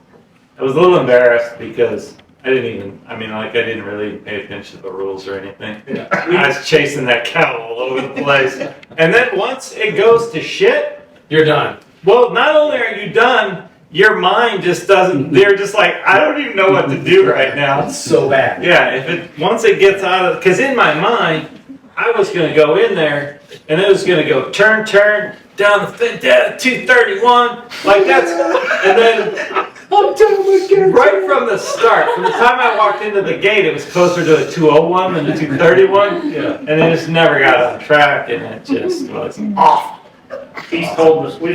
I was a little embarrassed because I didn't really pay attention to the rules or anything. Yeah. I was chasing that cow all over the place. And then once it goes to shit, You're done. well, not only are you done, your mind just doesn't, they're just like, I don't even know what to do right now. It's so bad. Yeah, once it gets out of, because in my mind, I was going to go in there, and it was going to go turn, down the 231, like that's, and then right from the start, from the time I walked into the gate, it was closer to a 201 than a 231, Yeah. and it just never got on track, and it just was awful. we've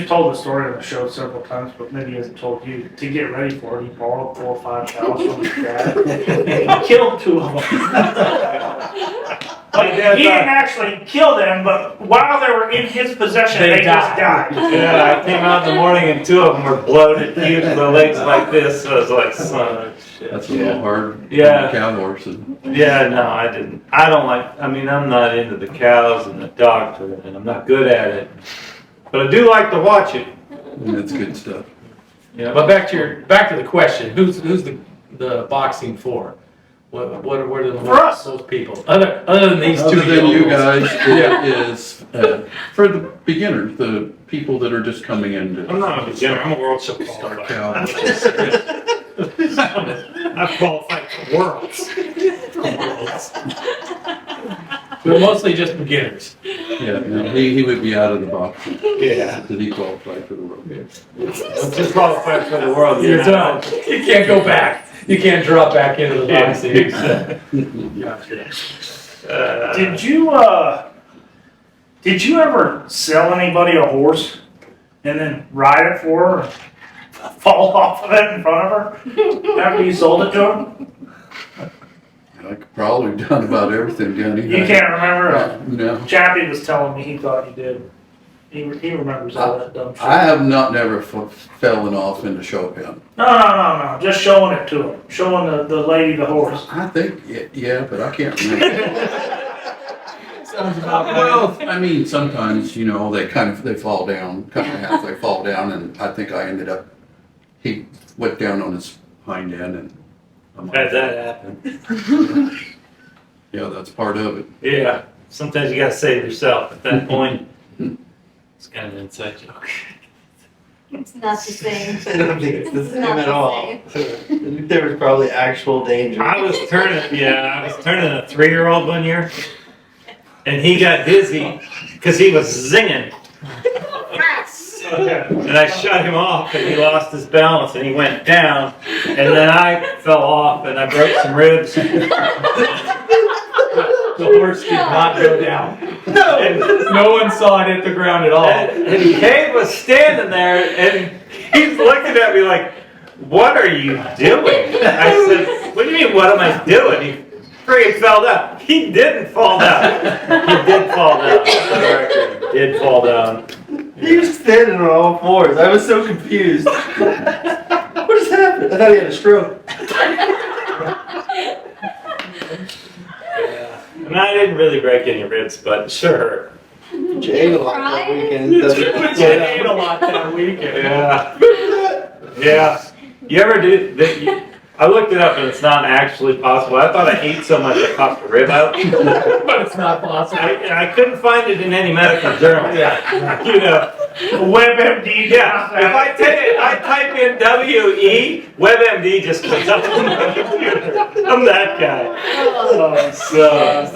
told the story on the show several times, but maybe he hasn't told you. To get ready for it, he borrowed 4 or 5 cows from his dad. He killed 2 of them. Like, he didn't actually kill them, but while they were in his possession, they just died. Yeah, I came out in the morning and 2 of them were bloated, huge, the legs like this, so I was like, son of shit. That's a little hard. Yeah. Cow horses. Yeah, no, I didn't. I'm not into the cows and the dogs, and I'm not good at it. But I do like to watch it. That's good stuff. Yeah, But back to the question, who's the boxing for? What are the For us. those people? Other than these Other 2 than you yokels. guys, it is for the beginners, the people that are just coming in to I'm not a beginner. I'm a world show start qualified. cow. I've qualified for worlds. But mostly just beginners. Yeah, no, he would be out of the box. Yeah. Did he qualify for the world? I'm just qualified for the world. You're done. You can't go back. You can't drop back into the Yeah, boxing. exactly. Did you ever sell anybody a horse and then ride it for her and fall off of it in front of her after you sold it to her? I could probably done about everything down here. You can't remember? No. Chappie was telling me he thought you did. He remembers all that dumb shit. I have never fallen off in the show pen. No. Just showing it to him. Showing the lady the horse. I think, yeah, but I can't remember. Sounds about right. Well, I mean, sometimes, they fall down, cut in half, they fall down, and I think I ended up, he went down on his hind end, and I'm like, Had that happen. yeah, that's part of it. Yeah. Sometimes you gotta save yourself at that point. It's kind of an inside joke. It's not the same. I don't think it's the It's same not at the all. same. There was probably actual danger. I was turning a 3-year-old one year, and he got dizzy because he was zinging. And I shut him off, and he lost his balance, and he went down, and then I fell off, and I broke some ribs. The horse did not go down. No one saw it hit the ground at all. And Cade was standing there, and he's looking at me like, "What are you doing?" I said, "What do you mean, what am I doing?" He freaking fell down. He didn't fall down. He did fall down. For the record, he did fall down. He was standing on all fours. I was so confused. What just happened? I thought he had a stroke. Yeah. And I didn't really break any ribs, but it sure hurt. But you ate a lot that Right? weekend. I ate a lot that weekend. Yeah. Yeah. You ever do that? I looked it up and it's not actually possible. I thought I ate so much I popped a rib out. But it's not possible. I couldn't find it in any medical journal. Yeah. You know, WebMD. yeah. If I type in WE, WebMD just comes up on my computer. I'm that guy. So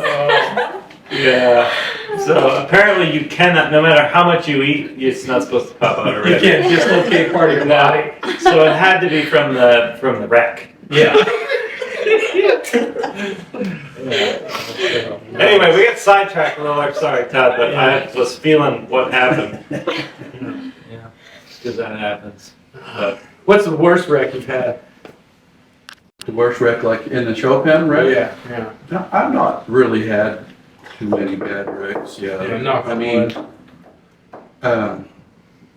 yeah. So apparently you cannot, no matter how much you eat, it's not supposed to pop out a You rib. can't dislocate part of your body. So it had to be from the wreck. Yeah. Anyway, we got sidetracked a little. I'm sorry, Todd, but I was feeling what happened. Yeah. Because that happens. But What's the worst wreck you've had? The worst wreck, like in the show pen, right? Yeah. No, I've not really had too many bad wrecks, Yeah, knock I on mean, wood.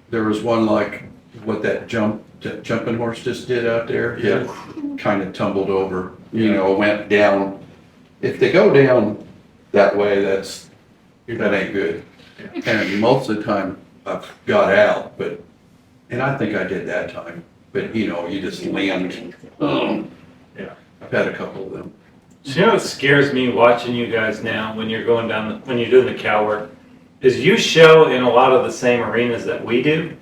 there was one like what that jumping horse just did out there. Yeah. It kind of tumbled over, you know, went down. If they go down that way, that ain't good. And most of the time I've got out, and I think I did that time, but you know, you just land. Yeah. I've had a couple of them. you know what scares me watching you guys now when you're going down, when you're doing the cow work, is you show in a lot of the same arenas that we do.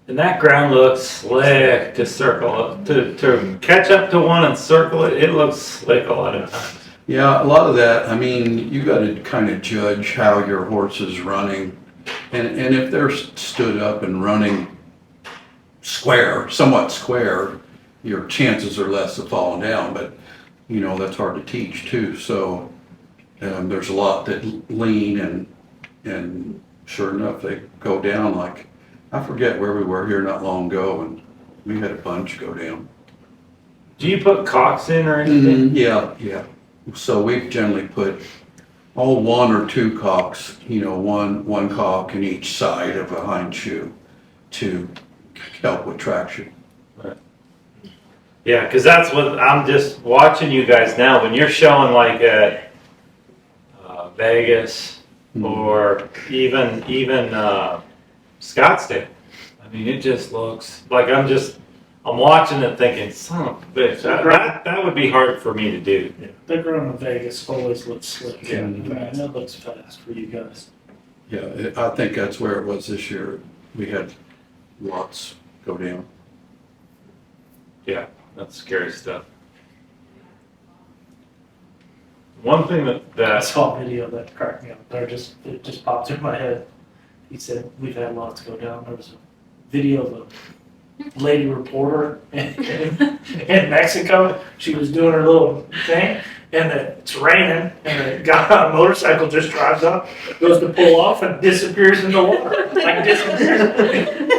And that ground looks slick to circle, to catch up to one and circle it, it looks slick a lot of times. Yeah, a lot of that, I mean, you gotta kind of judge how your horse is running. And if they're stood up and running square, somewhat square, your chances are less of falling down, but, you know, that's hard to teach too. So, there's a lot that lean and sure enough, they go down like, I forget where we were here not long ago and we had a bunch go down. Do you put cocks in or anything? Yeah. So we've generally put one or two cocks, you know, one cock in each side of a hind shoe to help with traction. Yeah, because that's what I'm just watching you guys now. When you're showing like at Vegas or even Scottsdale, I mean, it just looks like I'm watching it thinking, son of a bitch, that would be hard for me to do. The ground in Vegas always looks slick. Yeah. And it looks fast for you guys. Yeah, I think that's where it was this year. We had lots go down. Yeah, that's scary stuff. One thing I that saw a video that cracked me up. It just popped in my head. He said, we've had lots go down. There was a video of a lady reporter in Mexico. She was doing her little thing, and it's raining, and a guy on a motorcycle just drives up, goes to pull off, and disappears in the water. Like, disappears.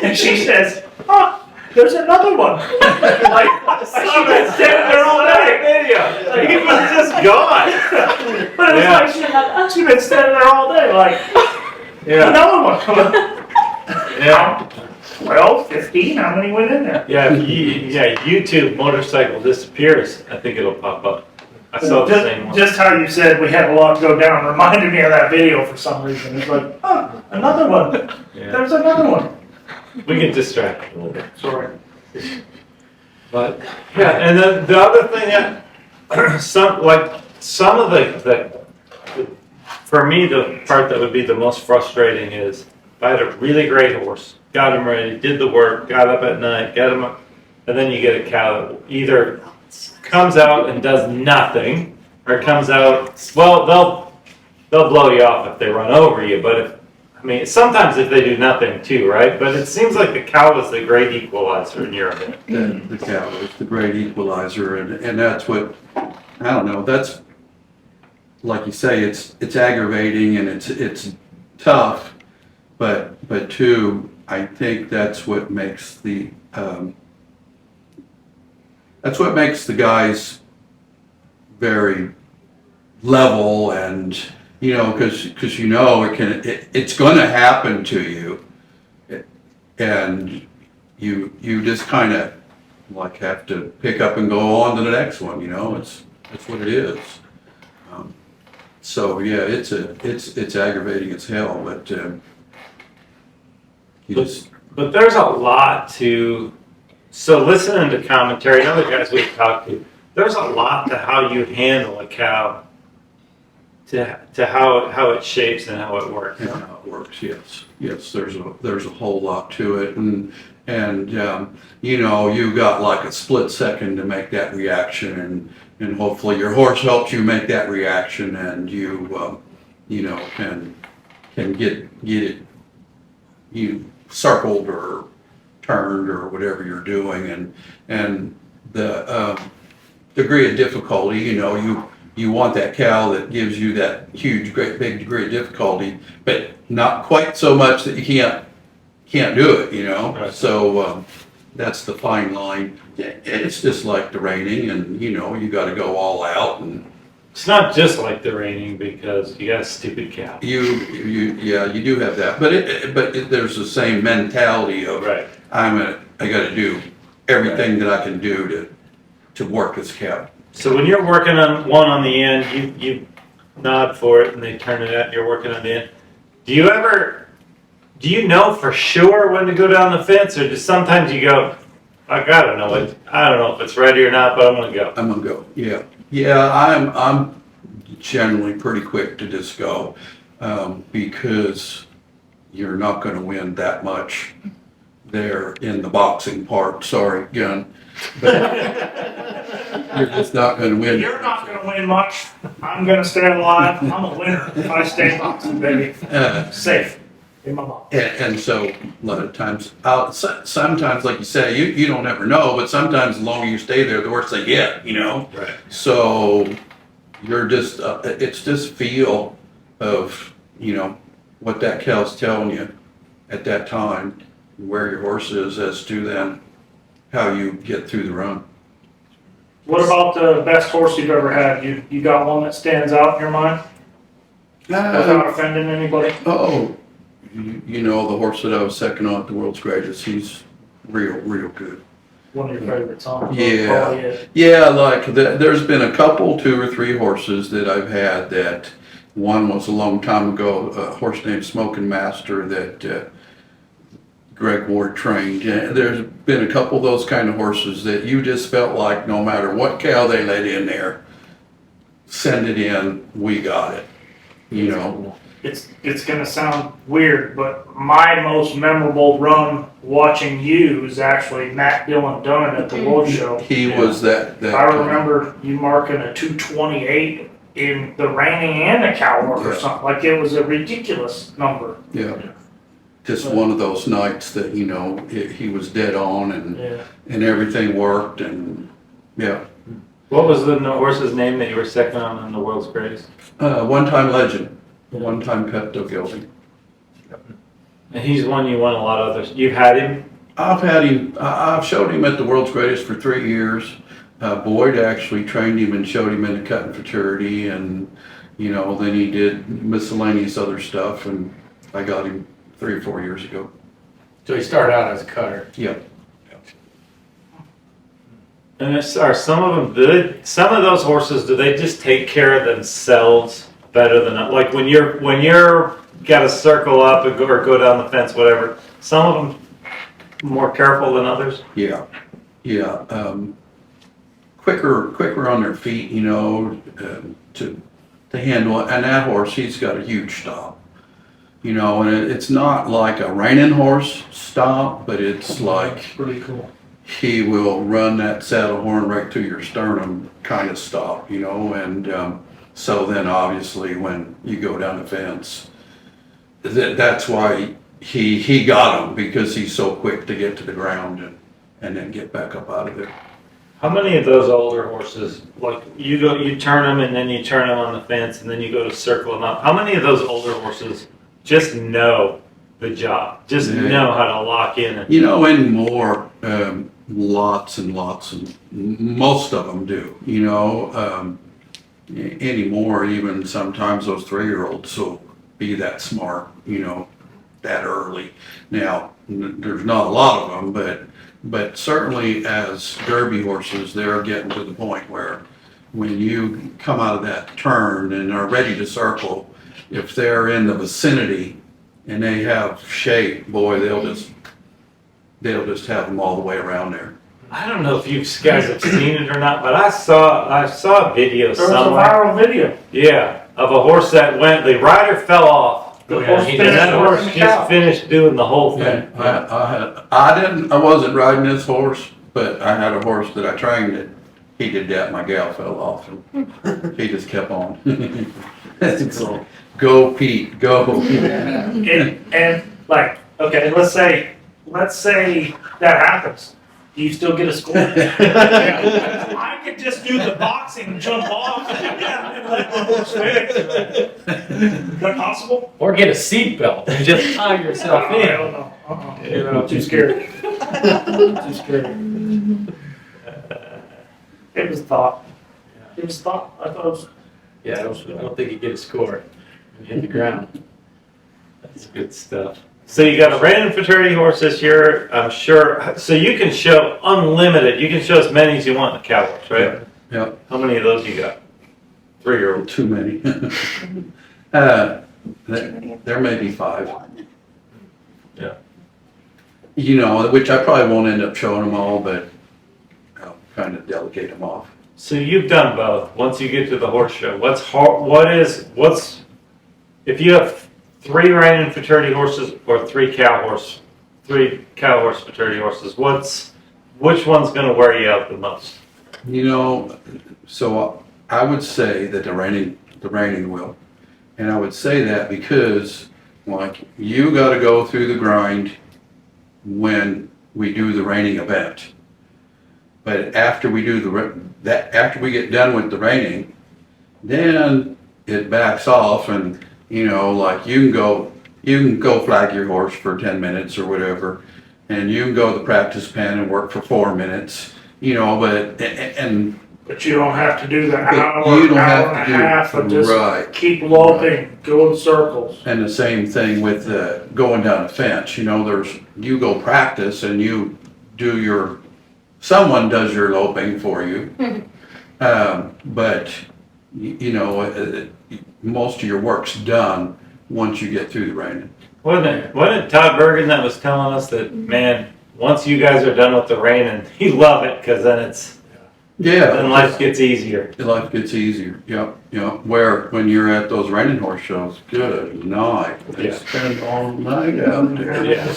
And she says, oh, there's another one. Like she's been standing there all day. video, he was just gone. But it's like she's been standing there all day, like, another one. Yeah. 12, 15, how many went in there? Yeah, YouTube motorcycle disappears. I think it'll pop up. I saw the same one. Just how you said we had a lot go down reminded me of that video for some reason. It's like, oh, another one. Yeah. There's another one. We get distracted a little bit. Sorry. But yeah, and then the other thing that some of the for me the part that would be the most frustrating is if I had a really great horse, got him ready, did the work, got up at night, got him up, and then you get a cow that either comes out and does nothing, or comes out, well, they'll blow you off if they run over you, but sometimes if they do nothing too, right? But it seems like the cow is the great equalizer in your opinion. The cow is the great equalizer, and that's what, I don't know, that's, like you say, it's aggravating and it's tough, but too, I think that's what makes the guys very level, and you know, because you know it's going to happen to you, and you just kind of like have to pick up and go on to the next one. You know, that's what it is. So yeah, it's aggravating as hell, but you just But there's a lot to So listening to commentary and other guys we've talked to, there's a lot to how you handle a cow, to how it shapes and how it works. And how it works, yes. Yes, there's a whole lot to it. And you know, you got like a split second to make that reaction, and hopefully your horse helps you make that reaction, and you know, can get it, you circled or turned or whatever you're doing, and the degree of difficulty, you know, you want that cow that gives you that huge, great big degree of difficulty, but not quite so much that you can't do it, you know? Right. So, that's the fine line. It's just like the reining, and, you know, you gotta go all out, and It's not just like the reining because you got a stupid cow. yeah, you do have that, but there's the same mentality of, Right. I gotta do everything that I can do to work this cow. So when you're working on one on the end, you nod for it and they turn it out and you're working on the end. Do you know for sure when to go down the fence, or just sometimes you go, like, I don't know if it's ready or not, but I'm gonna go. I'm gonna go, yeah. Yeah, I'm generally pretty quick to just go, because you're not gonna win that much there in the boxing part, sorry, gun. But you're just not gonna win. You're not gonna win much. I'm gonna stay alive. I'm a winner if I stay boxing, baby. Safe in my box. And so a lot of times, sometimes, like you say, you don't ever know, but sometimes the longer you stay there, the worse they get, you know? Right. So you're just, it's just feel of, you know, what that cow's telling you at that time, where your horse is, as to then how you get through the run. What about the best horse you've ever had? You got one that stands out in your mind without offending anybody? Oh, you know, the horse that I was second on at the world's greatest, he's real good. One of your favorites, huh? Yeah. Oh, yeah. Yeah, like there's been a couple, 2 or 3 horses that I've had that, one was a long time ago, a horse named Smoking Master that Greg Ward trained. And there's been a couple of those kind of horses that you just felt like no matter what cow they let in there, send it in, we got it, you know. It's gonna sound weird, but my most memorable run watching you is actually Matt Dillon Dunn at the World Show. He was that. I remember you marking a 228 in the Reining and the Coward or Yeah. something. Like, it was a ridiculous number. Yeah. Just one of those nights that, you know, he was dead on, and everything worked, and yeah. What was the horse's name that you were second on in the world's greatest? One-time legend, one-time Pepto Gelding. And he's one you won a lot of others. You've had him? I've had him, I've showed him at the world's greatest for 3 years. Boyd actually trained him and showed him in the cutting futurity, and, you know, then he did miscellaneous other stuff, and I got him 3 or 4 years ago. So he started out as a cutter. Yep. And are some of them good? Some of those horses, do they just take care of themselves better than, like when you're got to circle up and or go down the fence, whatever, some of them more careful than others? Yeah, yeah. Quicker on their feet, you know, to handle it. And that horse, he's got a huge stop, you know, and it's not like a reining horse stop, but it's like Pretty cool. he will run that saddle horn right to your sternum kind of stop, you know, and so then obviously when you go down the fence, that's why he got him, because he's so quick to get to the ground and then get back up out of there. How many of those older horses, like you turn them and then you turn them on the fence and then you go to circle them up? How many of those older horses just know the job, just know how to lock in? And, You know, anymore, lots and lots, and most of them do, you know, anymore, even sometimes those 3-year-olds will be that smart, you know, that early. Now, there's not a lot of them, but certainly as Derby horses, they're getting to the point where when you come out of that turn and are ready to circle, if they're in the vicinity and they have shape, boy, they'll just have them all the way around there. I don't know if you guys have seen it or not, but I saw a video There was a somewhere. viral video. Yeah, of a horse that went. The rider fell off, The Yeah, horse he and finished that working horse the just cow. finished doing the whole Yeah, thing. I wasn't riding this horse, but I had a horse that I trained that he did that, my gal fell off, and he just kept on. That's cool. Go Pete, go. And like, okay, let's say that happens. Do you still get a score? I could just do the boxing, jump off, and let the horse finish. Is that possible? Or get a seatbelt and just tie yourself I in. don't know. You know, too scary. Too scary. It was thought. It was thought. I thought it was. Yeah, I don't think you get a score when you hit the ground. That's good stuff. So you got a Reining Futurity horse this year, I'm sure. So you can show unlimited. You can show as many as you want in the cow horse, right? Yep, How many of those you got? 3 or too many. There may be 5. Yeah. You know, which I probably won't end up showing them all, but I'll kind of delegate them off. So you've done both. Once you get to the horse show, if you have 3 Reining Futurity horses or 3 cow horse Futurity horses, which one's going to wear you out the most? You know, so I would say that the reining will. And I would say that because, like, you gotta go through the grind when we do the reining event. But after we do after we get done with the reining, then it backs off and, you know, like you can go flag your horse for 10 minutes or whatever, and you can go to the practice pen and work for 4 minutes, you know, But you don't have to do the But hour, you don't hour have and to a do- half of just right. keep loping, go in circles. And the same thing with going down a fence, you know, you go practice and you do someone does your loping for you. But, you know, most of your work's done once you get through the reining. Wasn't it Todd Bergen that was telling us that, man, once you guys are done with the reining, he love it because then then life gets easier. Life gets easier, yep. Where, when you're at those reining horse shows, good night. They Yeah. spend all night out there. Yeah.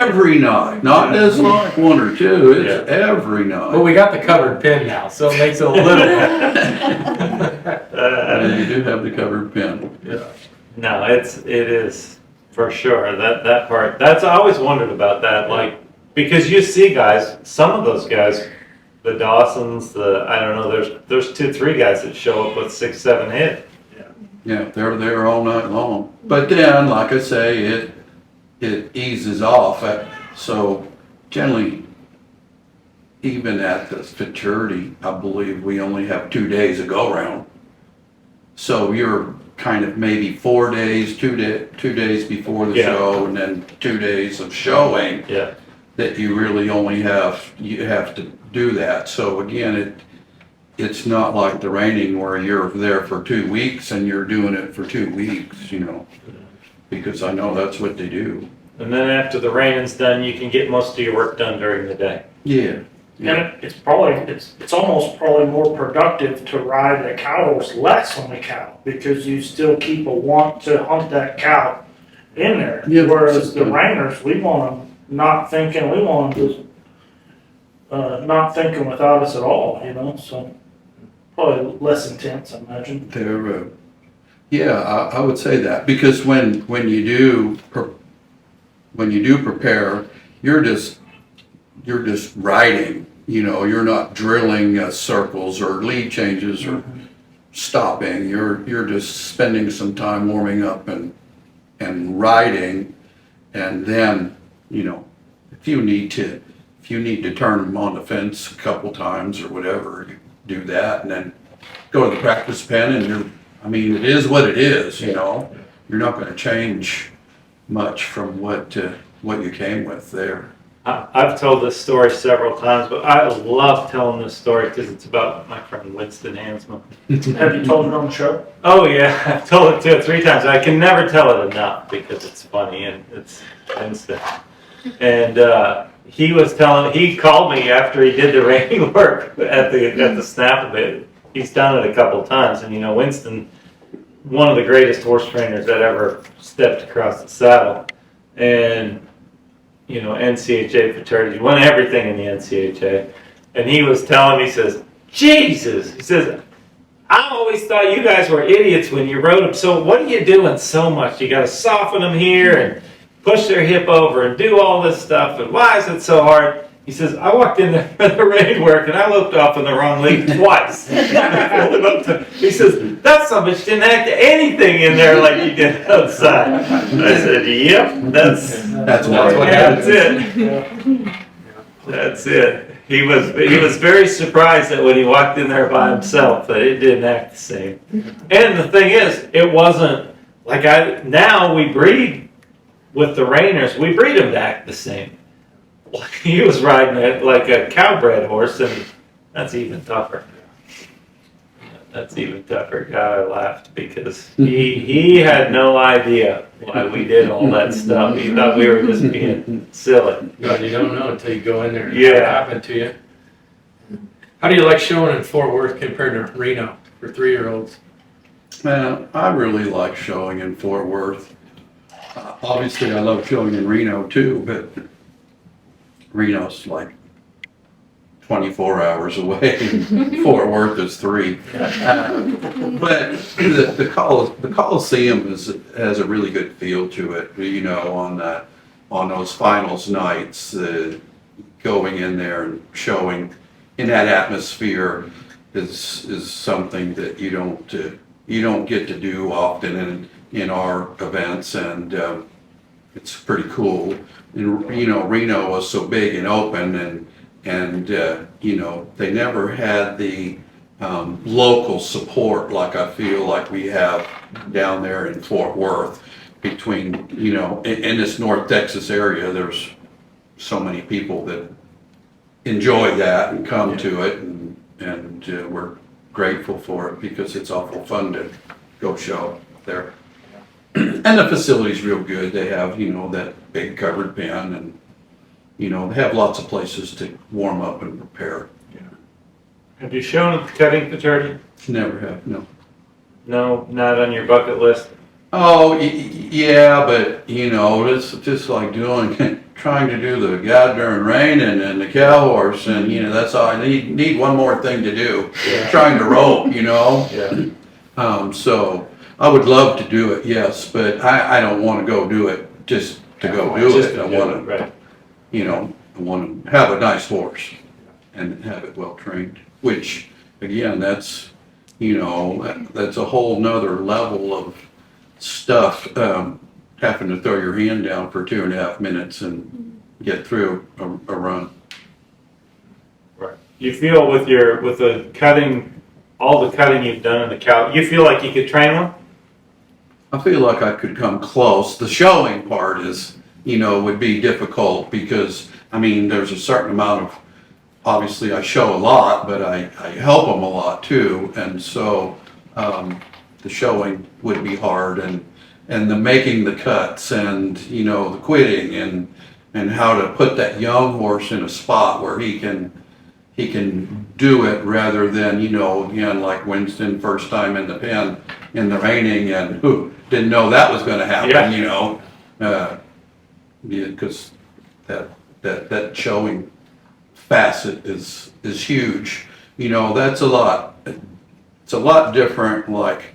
Every night, not just like 1 or 2, it's every But night. we got the covered pin now, so it makes it a little better. And you do have the covered pin. No, it is for sure. That part, I always wondered about that, like, because you see guys, some of those guys, the Dawsons, I don't know, there's 2, 3 guys that show up with 6, 7 head. Yeah, they're there all night long. But then, like I say, it eases off. So generally, even at the Futurity, I believe we only have 2 days of go round. So you're kind of maybe 4 days, 2 days before the Yeah. show, and then 2 days of showing Yeah. that you really only have to do that. So again, it's not like the reining where you're there for 2 weeks and you're doing it for 2 weeks, you know, because I know that's what they do. And then after the reining's done, you can get most of your work done during the day. Yeah. And it's almost probably more productive to ride a cow horse less on the cow because you still keep a want to hunt that cow in there. Yeah, Whereas the yeah. reiners, we want them not thinking, we want them just not thinking without us at all, you know, so probably less intense, I imagine. They're, yeah, I would say that because when you do prepare, you're just riding. You know, you're not drilling circles or lead changes or stopping. You're just spending some time warming up and riding, and then, you know, if you need to turn them on the fence a couple times or whatever, you do that, and then go to the practice pen, and it is what it is, you know. You're not going to change much from what you came with there. I've told this story several times, but I love telling this story because it's about my friend Winston Hansman. Have you told it on the show? Oh yeah, I've told it 2 or 3 times. I can never tell it enough because it's funny and it's instant. And he called me after he did the reining work at the Snaffle Bit. He's done it a couple times, and Winston, one of the greatest horse trainers that ever stepped across the saddle, and NCHA Futurity, won everything in the NCHA, and he was telling me, he says, Jesus, he says, I always thought you guys were idiots when you rode them. So what are you doing so much? You got to soften them here and push their hip over and do all this stuff. And why is it so hard? He says, I walked in there for the rein work and I looked off in the wrong lead twice. He says, that son of a bitch didn't act anything in there like you did outside. I said, yep, that's what happens. it. That's it. He was very surprised that when he walked in there by himself that it didn't act the same. And the thing is, it wasn't like now we breed with the reiners, we breed them to act the same. He was riding it like a cowbred horse, and that's even tougher. That's even tougher. God, I laughed because he had no idea why we did all that stuff. He thought we were just being silly. God, you don't know until you go in there and Yeah. it happened to you. How do you like showing in Fort Worth compared to Reno for 3-year-olds? Man, I really like showing in Fort Worth. Obviously, I love showing in Reno too, but Reno's like 24 hours away, and Fort Worth is 3. But the Coliseum has a really good feel to it, on those finals nights, going in there and showing in that atmosphere is something that you don't get to do often in our events, and it's pretty cool. And Reno was so big and open, and they never had the local support like I feel like we have down there in Fort Worth. Between in this North Texas area, there's so many people that enjoy that and come to it, and we're grateful for it because it's awful fun to go show there. And the facility's real good. They have that big covered pen, and they have lots of places to warm up and prepare. Have you shown at the cutting Futurity? Never have, no. No, not on your bucket list. Oh, yeah, but it's just like trying to do the goddamn reining and the cow horse, and that's all I need one more thing to do. Yeah. Trying to rope, Yeah. So I would love to do it, yes, but I don't want to go do it just to go do Just it. to I do want it, right. I want to have a nice horse and have it well trained, which again, that's a whole nother level of stuff, having to throw your hand down for 2.5 minutes and get through a run. Right. You feel with the cutting, all the cutting you've done in the cow, you feel like you could train one? I feel like I could come close. The showing part would be difficult because, there's a certain amount of, obviously I show a lot, but I help them a lot too. And so, the showing would be hard, and the making the cuts, and the quitting, and how to put that young horse in a spot where he can do it rather than again like Winston first time in the pen in the reining, and who didn't know that was going to happen. Because that showing facet is huge. That's a lot. It's a lot different. Like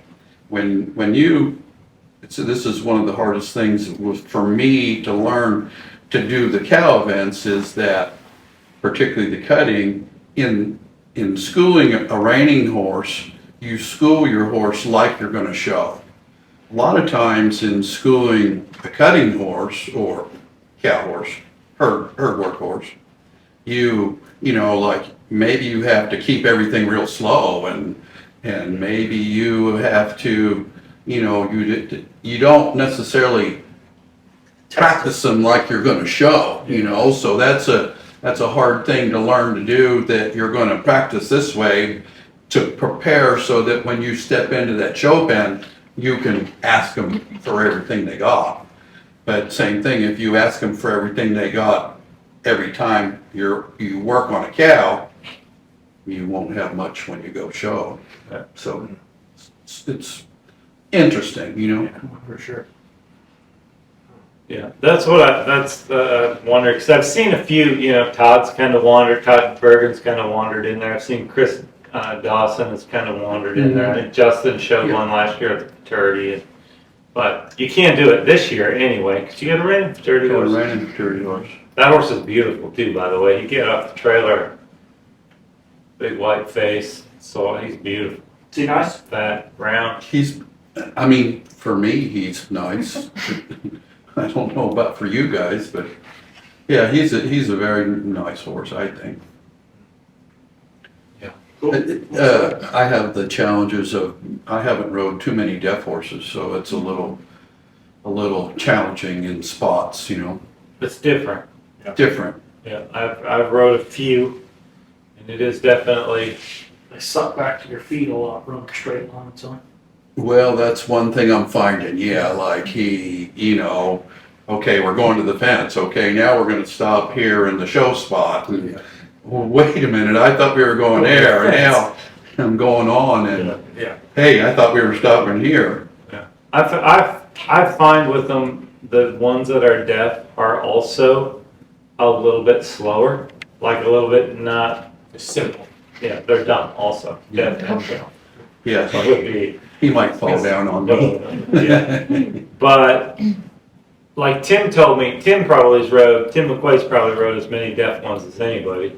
when you, this is one of the hardest things for me to learn to do the cow events, is that particularly the cutting in schooling a reining horse, you school your horse like you're going to show. A lot of times in schooling a cutting horse or cow horse, herd work horse, like maybe you have to keep everything real slow, and maybe you have to, you don't necessarily practice them like you're going to show, so that's a hard thing to learn to do, that you're going to practice this way to prepare so that when you step into that show pen, you can ask them for everything they got. But same thing, if you ask them for everything they got every time you work on a cow, you won't have much when you go show. Yeah. So it's interesting, you know? For sure. Yeah, that's what I wonder, because I've seen a few, you know, Todd's kind of wandered, Todd Bergen's kind of wandered in there. I've seen Chris Dawson has kind of wandered in there. I think Justin showed one last year at the Futurity. But you can't do it this year anyway, because you got a Reining Futurity Got a horse. Reining Futurity horse. That horse is beautiful too, by the way. You get off the trailer, big white face, so he's beautiful. Is he nice? Fat, brown. I mean, for me, he's nice. I don't know about for you guys, but yeah, he's a very nice horse, I think. Cool. I have the challenges of, I haven't rode too many deaf horses, so it's a little challenging in spots, you know, It's different. different. Yeah, I've rode a few, and it is definitely. They suck back to your feet a lot, running straight line, so. Well, that's one thing I'm finding, yeah, like he, you know, okay, we're going to the fence, okay, now we're gonna stop here in the show spot. And, well, wait a minute, I thought we were going there, now I'm going on and, Yeah. hey, I thought we were stopping here. Yeah, I find with them, the ones that are deaf are also a little bit slower, like a little bit not, It's simple. yeah, they're dumb also, deaf and dumb. Yeah, So it would be, he might fall down on me. yeah. But, like Tim told me, Tim McQuaid's probably rode as many deaf ones as anybody,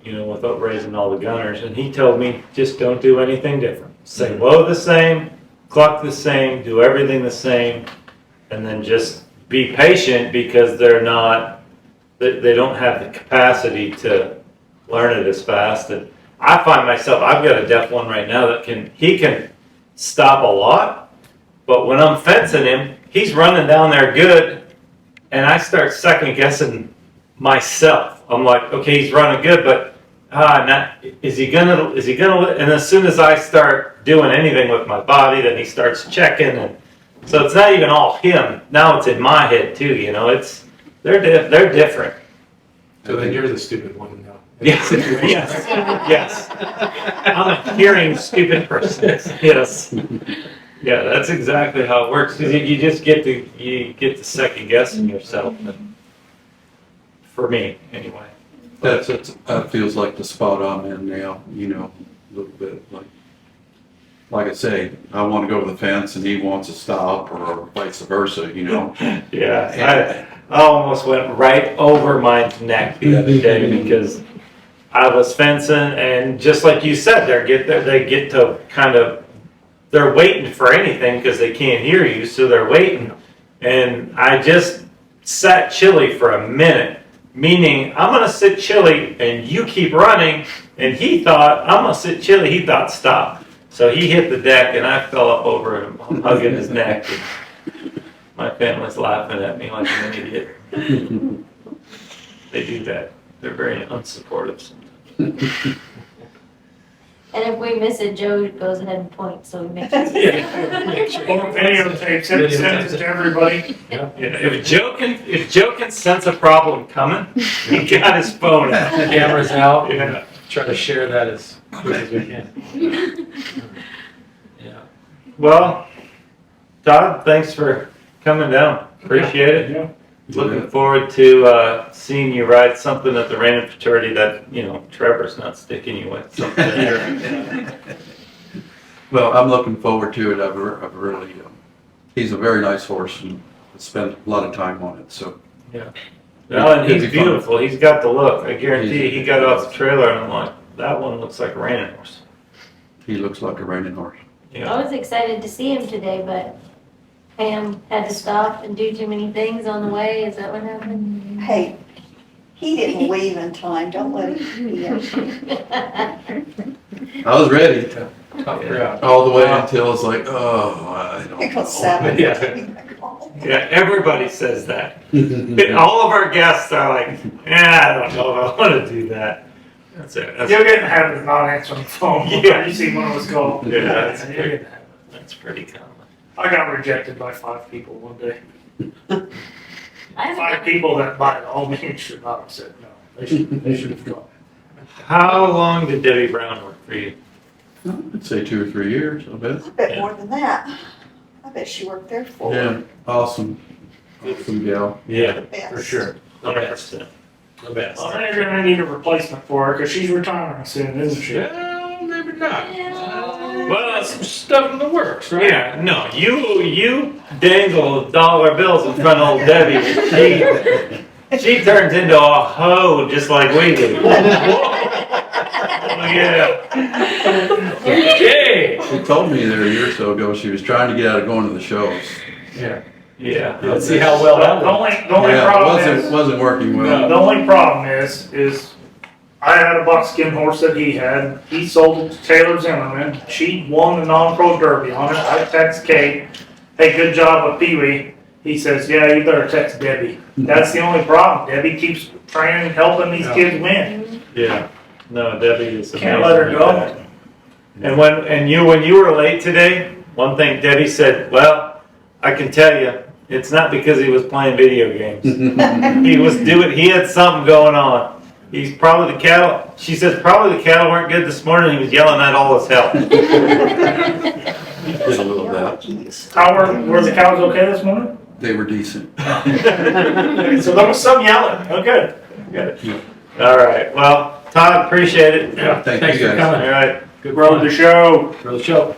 you know, without raising all the gunners, and he told me, just don't do anything different. Say whoa the same, cluck the same, do everything the same, and then just be patient because they don't have the capacity to learn it as fast. And I find myself, I've got a deaf one right now that he can stop a lot, but when I'm fencing him, he's running down there good, and I start second guessing myself. I'm like, okay, he's running good, but is he gonna, and as soon as I start doing anything with my body, then he starts checking, and so it's not even all him. Now it's in my head too, you know, they're different. So then you're the stupid one now. Yes, yes. I'm a hearing stupid person. Yes. Yeah, that's exactly how it works. Because you just get to second guessing yourself. And for me, anyway. That feels like the spot I'm in now, you know, a little bit like I say, I want to go to the fence and he wants to stop or vice versa, you know. Yeah, I almost went right over my neck the other day because I was fencing, and just like you said, they get to kind of, they're waiting for anything because they can't hear you, so they're waiting. And I just sat chilly for a minute, meaning I'm gonna sit chilly and you keep running. And he thought I'm gonna sit chilly. He thought stop, so he hit the deck, and I fell up over him, hugging his neck. And my family's laughing at me like an idiot. They do that. They're very unsupportive sometimes. And if we miss it, Joe goes ahead and points, so we make sure. Make sure. Or videotapes it, sends it to everybody. Yeah, if Joe can sense a problem coming, he got his phone out. Cameras out. Yeah. Try to share that as quick as we can. Yeah. Well, Todd, thanks for coming down. Appreciate it. Yeah. Looking forward to seeing you ride something at the Reining Futurity that, you know, Trevor's not sticking you with. Something. Well, I'm looking forward to it. I've really, he's a very nice horse and spent a lot of time on it, so. Yeah. Well, and he's It'd be fun. beautiful. He's got the look. I guarantee he got off the trailer and I'm like, that one looks like a reining horse. He looks like a reining horse. Yeah. I was excited to see him today, but Pam had to stop and do too many things on the way. Is that what happened? Hey, he didn't leave in time, don't let him be I was ready Tough crowd. all the way until it's like, oh, I don't It know. was 7. Yeah, everybody says that. All of our guests are like, I don't know if I want to do that. That's it. You'll get in the habit of not answering the phone. Yeah. You see one of us call. Yeah, that's You'll pretty- get in the habit. That's pretty common. I got rejected by 5 people one day. I haven't- 5 people that buy the whole miniature dog said no. They should have gone. How long did Debbie Brown work for you? I'd say 2 or 3 years, I bet. I bet more than that. I bet she worked there for Yeah, awesome. Awesome gal. Yeah, best. For sure. The best. 100%. The best. Well, they're gonna need a replacement for her, because she's retiring soon, isn't she? Well, maybe not. Well, Some stuff in the works, right? yeah, no, you dangle dollar bills in front of old Debbie. She turns into a hoe just like we do. Oh, yeah. Okay. She told me there a year or so ago, she was trying to get out of going to the shows. Yeah. Yeah. Let's see how well that The went. only Yeah, it problem wasn't working well. the only problem is I had a buckskin horse that he had. He sold it to Taylor Zimmerman. She won the non-pro derby on it. I text Kate, hey, good job with Pee Wee. He says, yeah, you better text Debbie. That's the only problem. Debbie keeps training, helping these kids win. Yeah. No, Debbie is amazing. Can't let her at go. that. And when you were late today, one thing Debbie said, well, I can tell you, it's not because he was playing video games. He had something going on. He's probably the cattle, she says probably the cattle weren't good this morning, he was yelling at all his help. Did a little of that. Jeez. How were the cows okay this morning? They were decent. So there was some yelling. Oh, good. Good. All right, well, Todd, appreciate it. Yeah. Thank Thanks you for guys. All coming. right. Good Rode the show. For the show.